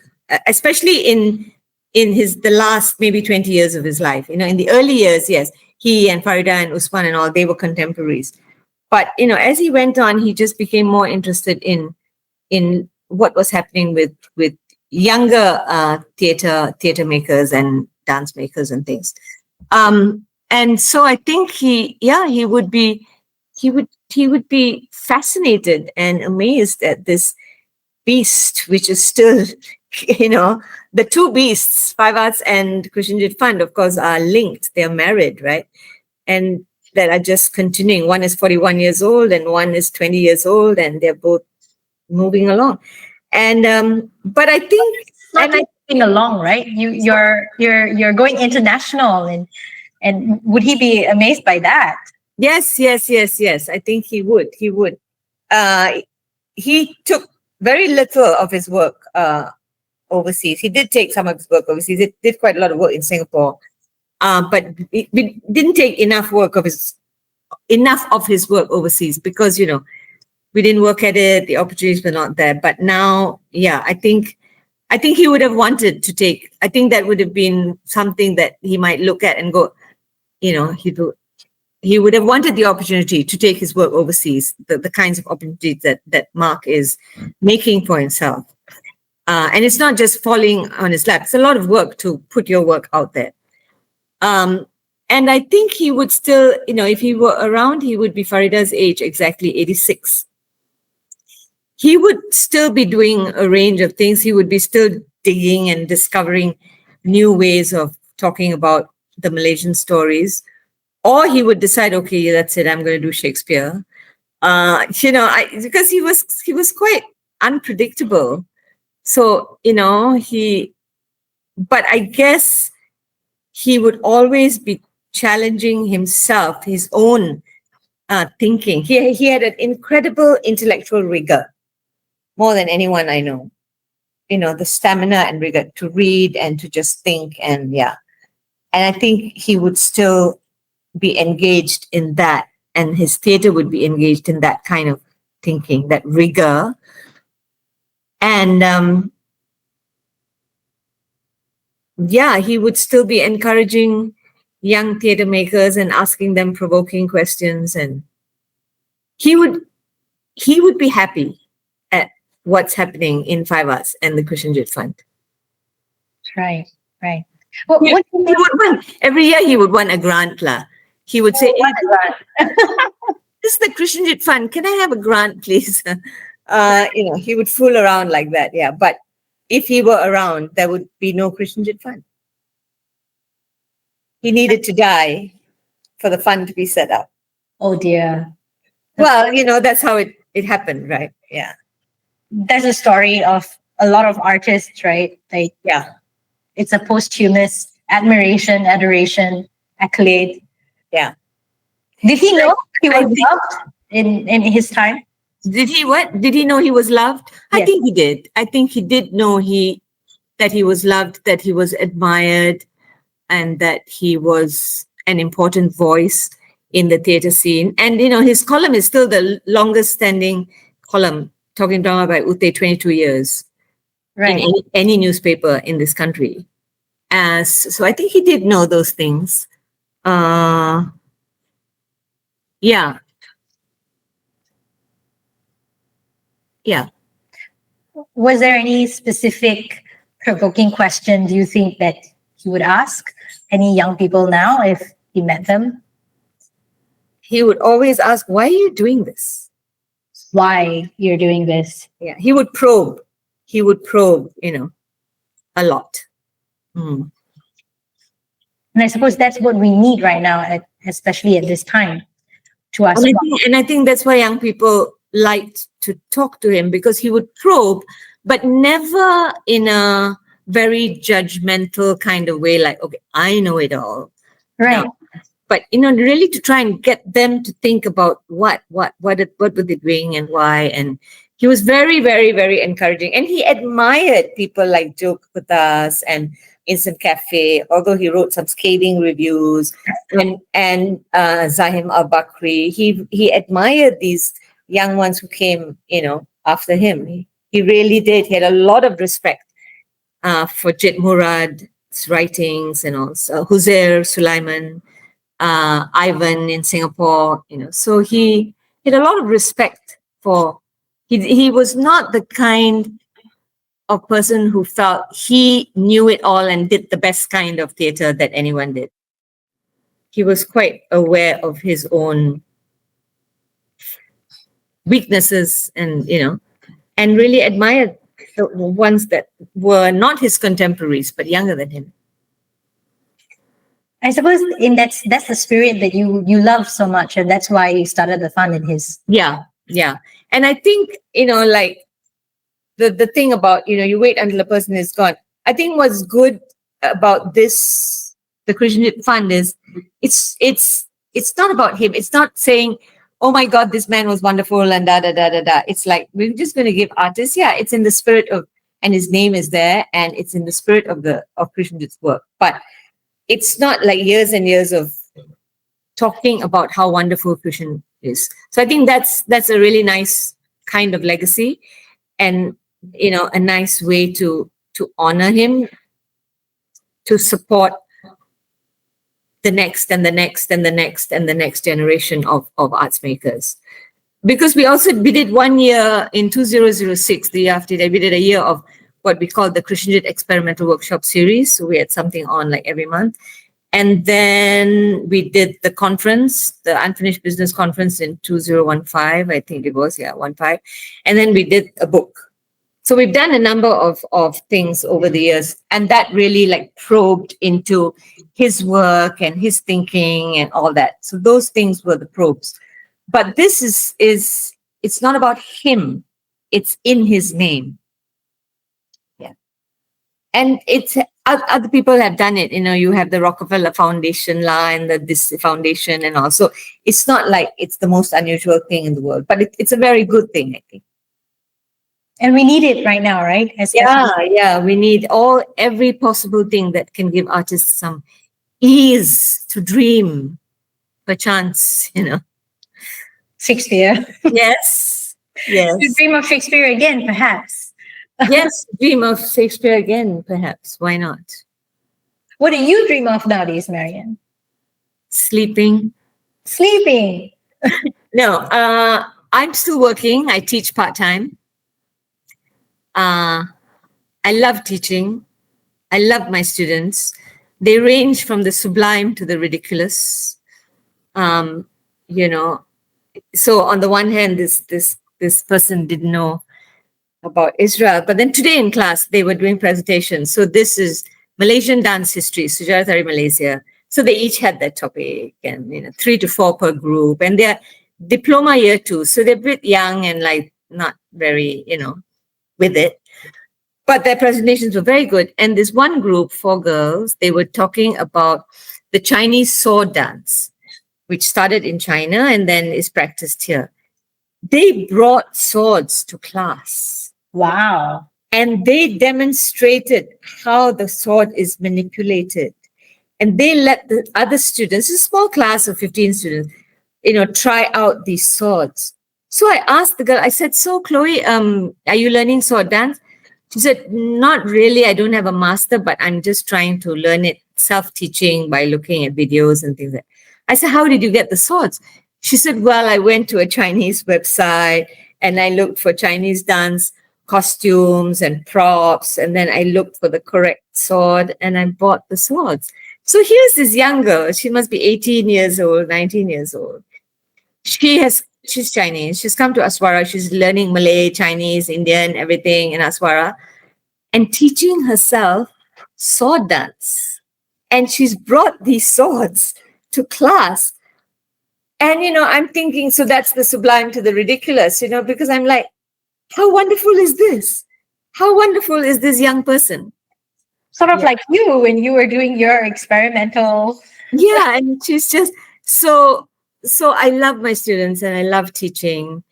especially in the last maybe 20 years of his life. In the early years, yes, he and Farida and Usman and all, they were contemporaries. But as he went on, he just became more interested in what was happening with younger theater makers and dance makers and things. And so I think he would be fascinated and amazed at this beast, which is still, the two beasts, 5 Arts and Krishen Jit Fund, of course, are linked. They're married, right? And that are just continuing. One is 41 years old and one is 20 years old, and they're both moving along. And but I think, moving along, right? You're going international, and would he be amazed by that? Yes. I think he would. He took very little of his work overseas. He did take some of his work overseas. He did quite a lot of work in Singapore, but we didn't take enough of his work overseas because we didn't work at it. The opportunities were not there. But now, yeah, I think he would have wanted to take. I think that would have been something that he might look at and go, he would have wanted the opportunity to take his work overseas, the kinds of opportunities that Mark is making for himself. And it's not just falling on his lap. It's a lot of work to put your work out there. And I think he would still, if he were around, he would be Farida's age, exactly 86. He would still be doing a range of things. He would be still digging and discovering new ways of talking about the Malaysian stories. Or he would decide, okay, that's it, I'm going to do Shakespeare. Because he was quite unpredictable. So, but I guess he would always be challenging himself, his own thinking. He had an incredible intellectual rigor, more than anyone I know. The stamina and rigor to read and to just think, and yeah. And I think he would still be engaged in that, and his theater would be engaged in that kind of thinking, that rigor, And he would still be encouraging young theatre makers and asking them provoking questions, and he would be happy at what's happening in 5 Arts and the Krishen Jit Fund. Right. Well, He would want, every year he would want a grant. He would say, this is the Krishen Jit Fund. Can I have a grant, please? He would fool around like that. Yeah. But if he were around, there would be no Krishen Jit Fund. He needed to die for the fund to be set up. Oh dear. Well, that's how it happened, right? Yeah. There's a story of a lot of artists, right? Like, Yeah. It's a posthumous admiration, adoration, accolade. Yeah. Did he know he was loved in his time? Did he what? Did he know he was loved? Yes. I think he did. I think he did know that he was loved, that he was admired, and that he was an important voice in the theatre scene. And, his column is still the longest standing column, talking drama by Ute, 22 years. Right. In any newspaper in this country. So I think he did know those things. Yeah. Yeah. Was there any specific provoking question do you think that he would ask any young people now if he met them? He would always ask, why are you doing this? Why you're doing this? Yeah. He would probe, a lot. Mm. And I suppose that's what we need right now, especially at this time, to ask. And I think that's why young people liked to talk to him, because he would probe, but never in a very judgmental kind of way, like, okay, I know it all. Right. No. But, really to try and get them to think about what were they doing and why. And he was very, very, very encouraging. And he admired people like Joe Kutas and Instant Cafe, although he wrote some scathing reviews, and Zahim Al-Bakri. He admired these young ones who came, after him. He really did. He had a lot of respect for Jit Murad's writings, and also Huzair Sulaiman, Ivan in Singapore. So he had a lot of respect for. He was not the kind of person who felt he knew it all and did the best kind of theatre that anyone did. He was quite aware of his own weaknesses, and and really admired the ones that were not his contemporaries but younger than him. I suppose that's the spirit that you love so much, and that's why you started the fund in his. Yeah. And I think like the thing about you wait until a person is gone. I think what's good about the Krishen Jit Fund is it's not about him. It's not saying, oh my God, this man was wonderful and da da da da da. It's like, we're just going to give artists. Yeah, it's in the spirit of, and his name is there, and it's in the spirit of Krishen Jit's work. But it's not like years and years of talking about how wonderful Krishen is. So I think that's a really nice kind of legacy, and a nice way to honor him, to support the next and the next and the next and the next generation of arts makers. Because we did 1 year in 2006, the year after that, we did a year of what we call the Krishen Jit Experimental Workshop Series. So we had something on like every month. And then we did the conference, the Unfinished Business Conference in 2015, I think it was, 15. And then we did a book. So we've done a number of things over the years, and that really like probed into his work and his thinking and all that. So those things were the probes. But this is it's not about him. It's in his name. Yeah. And it's other people have done it. You have the Rockefeller Foundation and this foundation and all. So it's not like it's the most unusual thing in the world, but it's a very good thing, I think. And we need it right now, right? Yeah. We need every possible thing that can give artists some ease to dream, perchance, Shakespeare. Yes. To dream of Shakespeare again, perhaps. Yes, dream of Shakespeare again, perhaps. Why not? What do you dream of nowadays, Marion? Sleeping. Sleeping. No, I'm still working. I teach part-time. Uh, I love teaching. I love my students. They range from the sublime to the ridiculous. Um, you know, so on the one hand, this person didn't know about Israel, but then today in class they were doing presentations. So this is Malaysian dance history, Sejarah Malaysia. So they each had their topic, and 3 to 4 per group, and they're diploma year 2, so they're a bit young and like not very with it. But their presentations were very good. And this one group, 4 girls, they were talking about the Chinese sword dance, which started in China and then is practiced here. They brought swords to class. Wow. And they demonstrated how the sword is manipulated. And they let the other students, a small class of 15 students, try out these swords. So I asked the girl, I said, so Chloe, are you learning sword dance? She said, not really. I don't have a master, but I'm just trying to learn it self-teaching by looking at videos and things like that. I said, how did you get the swords? She said, well, I went to a Chinese website and I looked for Chinese dance costumes and props. And then I looked for the correct sword and I bought the swords. So here's this young girl. She must be 18 years old, 19 years old. She's Chinese. She's come to Aswara. She's learning Malay, Chinese, Indian, everything in Aswara, and teaching herself sword dance. And she's brought these swords to class. And, I'm thinking, so that's the sublime to the ridiculous, because I'm like, how wonderful is this? How wonderful is this young person? Sort of like you when you were doing your experimental. Yeah, and she's just so I love my students and I love teaching.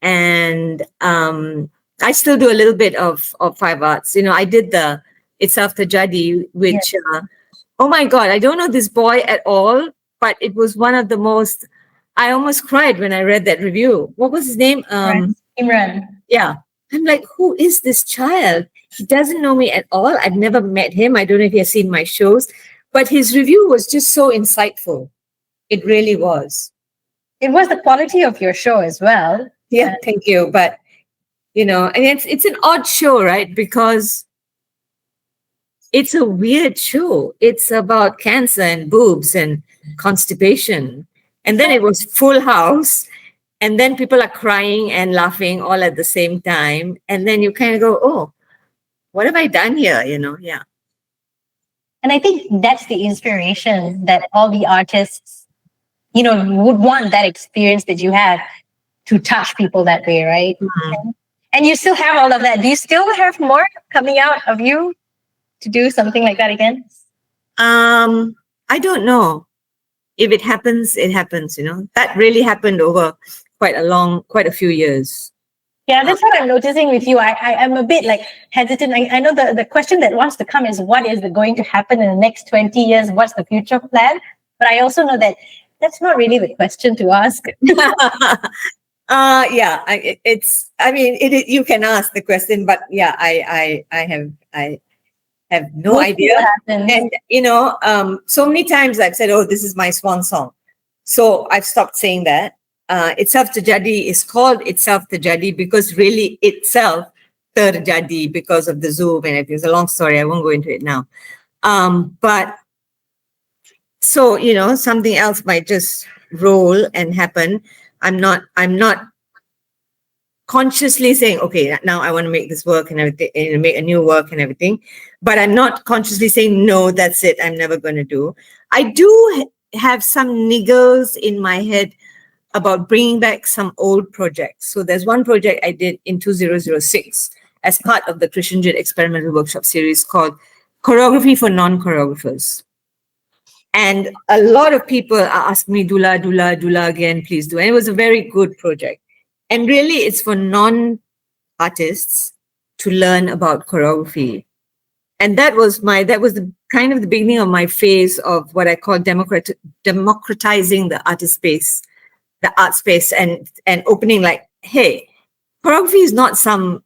And I still do a little bit of five arts. I did the Itself the Jadi, which, oh my God, I don't know this boy at all, but it was one of the most, I almost cried when I read that review. What was his name? Imran. Yeah. I'm like, who is this child? He doesn't know me at all. I've never met him. I don't know if he has seen my shows, but his review was just so insightful. It really was. It was the quality of your show as well. Yeah, thank you. But, and it's an odd show, right? Because it's a weird show. It's about cancer and boobs and constipation. And then it was Full House. And then people are crying and laughing all at the same time. And then you kind of go, oh, what have I done here? Yeah. And I think that's the inspiration that all the artists, would want that experience that you had to touch people that way, right? Mm-hmm. And you still have all of that. Do you still have more coming out of you to do something like that again? I don't know. If it happens, it happens, That really happened over quite a few years. Yeah, that's what I'm noticing with you. I'm a bit like hesitant. I know the question that wants to come is what is going to happen in the next 20 years? What's the future plan? But I also know that that's not really the question to ask. Yeah, you can ask the question, but yeah, I have no idea. And so many times I've said, oh, this is my swan song. So I've stopped saying that. Itself Terjadi is called Itself Terjadi because really itself terjadi because of the Zoom and everything. It's a long story. I won't go into it now. But so, something else might just roll and happen. I'm not consciously saying, okay, now I want to make this work and everything, and make a new work and everything. But I'm not consciously saying, no, that's it. I'm never going to do. I do have some niggles in my head about bringing back some old projects. So there's one project I did in 2006 as part of the Krishen Jit Experimental Workshop series called Choreography for Non-Choreographers. And a lot of people are asking me, Dula again, please do. And it was a very good project. And really, it's for non-artists to learn about choreography. And that was the kind of the beginning of my phase of what I call democratizing the artist space, the art space, and opening like, hey, choreography is not some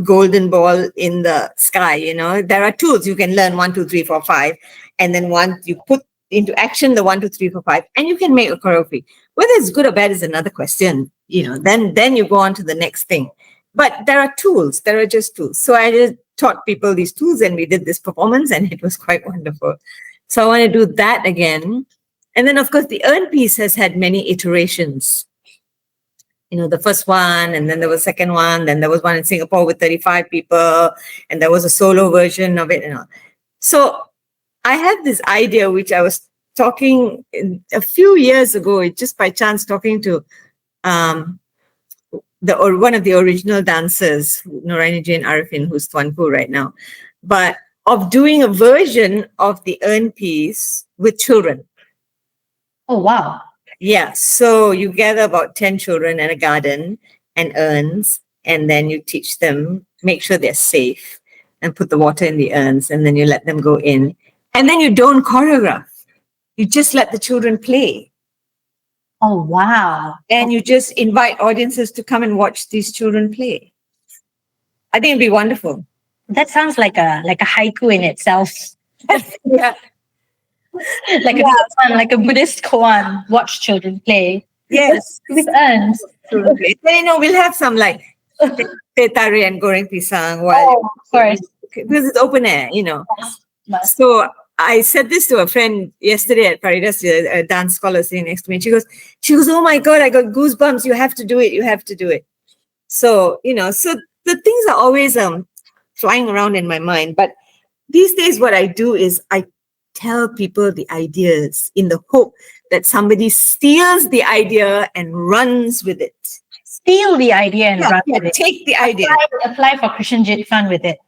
golden ball in the sky. There are tools. You can learn 1, 2, 3, 4, 5, and then once you put into action the 1, 2, 3, 4, 5, and you can make a choreography. Whether it's good or bad is another question. Then you go on to the next thing. But there are tools. There are just tools. So I just taught people these tools, and we did this performance, and it was quite wonderful. So I want to do that again. And then, of course, the Earn piece has had many iterations. The first one, and then there was second one, then there was one in Singapore with 35 people, and there was a solo version of it. So I had this idea, which I was talking a few years ago, just by chance talking to one of the original dancers, Noraini Jane Arifin, who's Tuanku right now, but of doing a version of the Earn piece with children. Oh, wow. Yeah, so you gather about 10 children in a garden and urns, and then you teach them, make sure they're safe, and put the water in the urns, and then you let them go in. And then you don't choreograph. You just let the children play. Oh, wow. And you just invite audiences to come and watch these children play. I think it'd be wonderful. That sounds like a haiku in itself. Yeah. Like a Buddhist koan, watch children play. Yes. With urns. Then, we'll have some like teh tarik and goreng pisang. Of course. Because it's open air, So I said this to a friend yesterday at Paridas, a dance scholar sitting next to me. She goes, oh my God, I got goosebumps. You have to do it. You have to do it. So, so the things are always flying around in my mind. But these days, what I do is I tell people the ideas in the hope that somebody steals the idea and runs with it. Steal the idea and run with it. Take the idea. Apply for Krishen Jit Fund with it.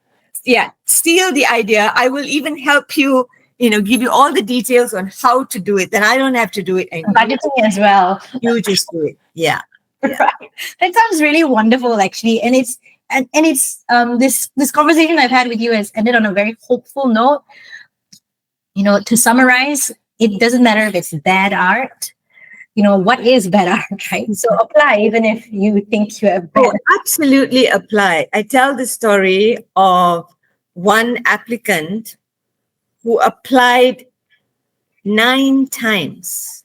Yeah, steal the idea. I will even help you, give you all the details on how to do it. Then I don't have to do it anymore. Budgeting as well. You just do it. Yeah. Right. That sounds really wonderful, actually. And it's this conversation I've had with you has ended on a very hopeful note. To summarize, it doesn't matter if it's bad art. What is bad art, right? So apply, even if you think you have bad. Oh, absolutely apply. I tell the story of one applicant who applied 9 times.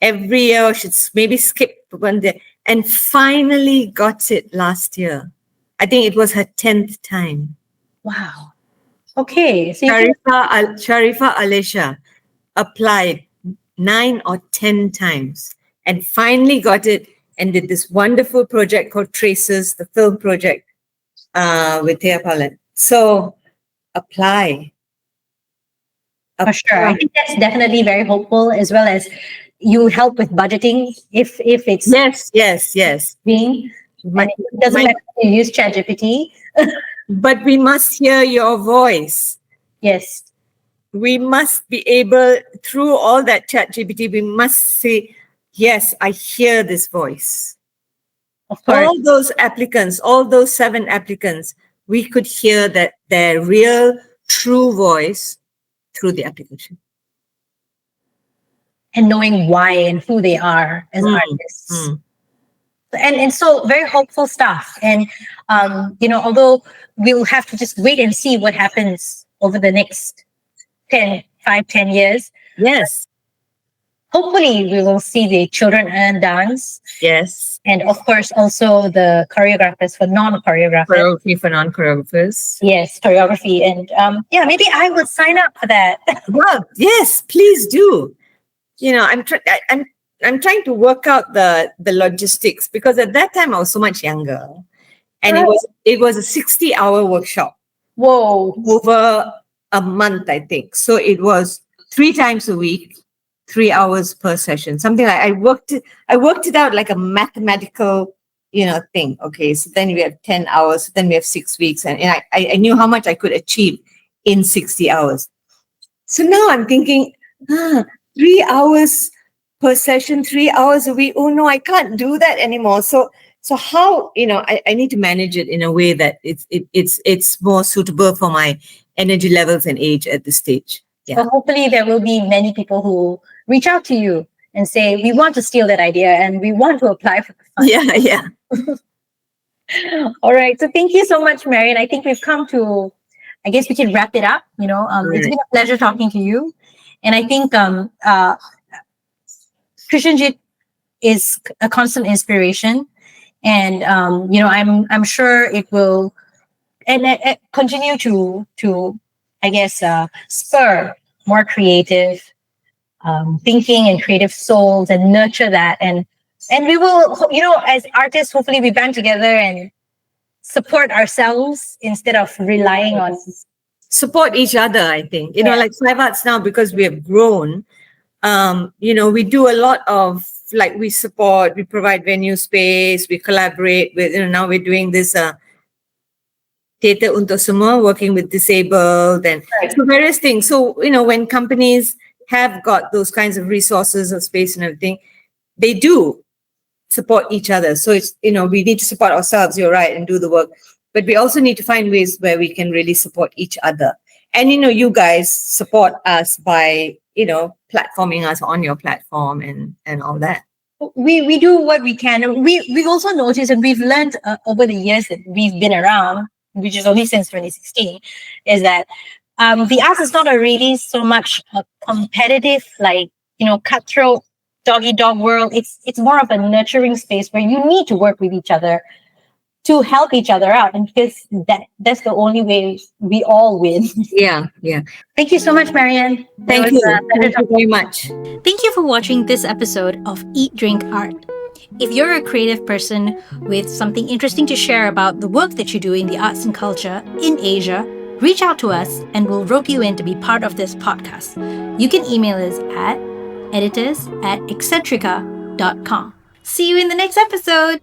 Every year, should maybe skip one day, and finally got it last year. I think it was her 10th time. Wow. Okay. So Sharifa Alisha applied 9 or 10 times and finally got it and did this wonderful project called Traces, the film project with Thea Palan. So apply. For sure. I think that's definitely very hopeful, as well as you help with budgeting if it's yes. being. It doesn't matter if you use ChatGPT. But we must hear your voice. Yes. We must be able, through all that ChatGPT, we must say, yes, I hear this voice. Of course. All those applicants, all those 7 applicants, we could hear that their real, true voice through the application. And knowing why and who they are as artists. And so very hopeful stuff. And, although we'll have to just wait and see what happens over the next 10 years. Yes. Hopefully we will see the children earn dance. Yes. And of course, also the choreographers for non-choreographers. Choreography for non-choreographers. Yes, choreography. And maybe I would sign up for that. Well, yes, please do. I'm trying to work out the logistics, because at that time I was so much younger, and it was a 60-hour workshop. Whoa! Over a month, I think. So it was 3 times a week, 3 hours per session. Something like I worked it out like a mathematical, thing. Okay, so then we have 10 hours, then we have 6 weeks, and I knew how much I could achieve in 60 hours. So now I'm thinking, 3 hours per session, 3 hours a week. Oh no, I can't do that anymore. So how, I need to manage it in a way that it's more suitable for my energy levels and age at this stage. Yeah. So hopefully there will be many people who reach out to you and say, we want to steal that idea and we want to apply for the fund. Yeah. All right. So thank you so much, Marion. I think we've come to, I guess we can wrap it up. It's Right. been a pleasure talking to you. And I think Krishen Jit is a constant inspiration. And, I'm sure it will and continue to, I guess, spur more creative thinking and creative souls and nurture that. And we will, as artists, hopefully we band together and support ourselves instead of relying on. Support each other, I think. Yeah. Like Five Arts now, because we have grown, we do a lot of, like, we provide venue space, we collaborate with, now we're doing this Theatre Untuk Semua, working with disabled and Right. so various things. So, when companies have got those kinds of resources of space and everything, they do support each other. So it's, we need to support ourselves, you're right, and do the work. But we also need to find ways where we can really support each other. And, you guys support us by, platforming us on your platform and all that. We do what we can. We also noticed, and we've learned over the years that we've been around, which is only since 2016, is that the arts is not a really so much a competitive, like, cutthroat dog eat dog world. It's more of a nurturing space where you need to work with each other to help each other out, and because that's the only way we all win. Yeah. Thank you so much, Marion. Thank you. Thank you very much. Thank you for watching this episode of Eat, Drink, Art. If you're a creative person with something interesting to share about the work that you do in the arts and culture in Asia, reach out to us and we'll rope you in to be part of this podcast. You can email us at editors@eccentrica.com. See you in the next episode.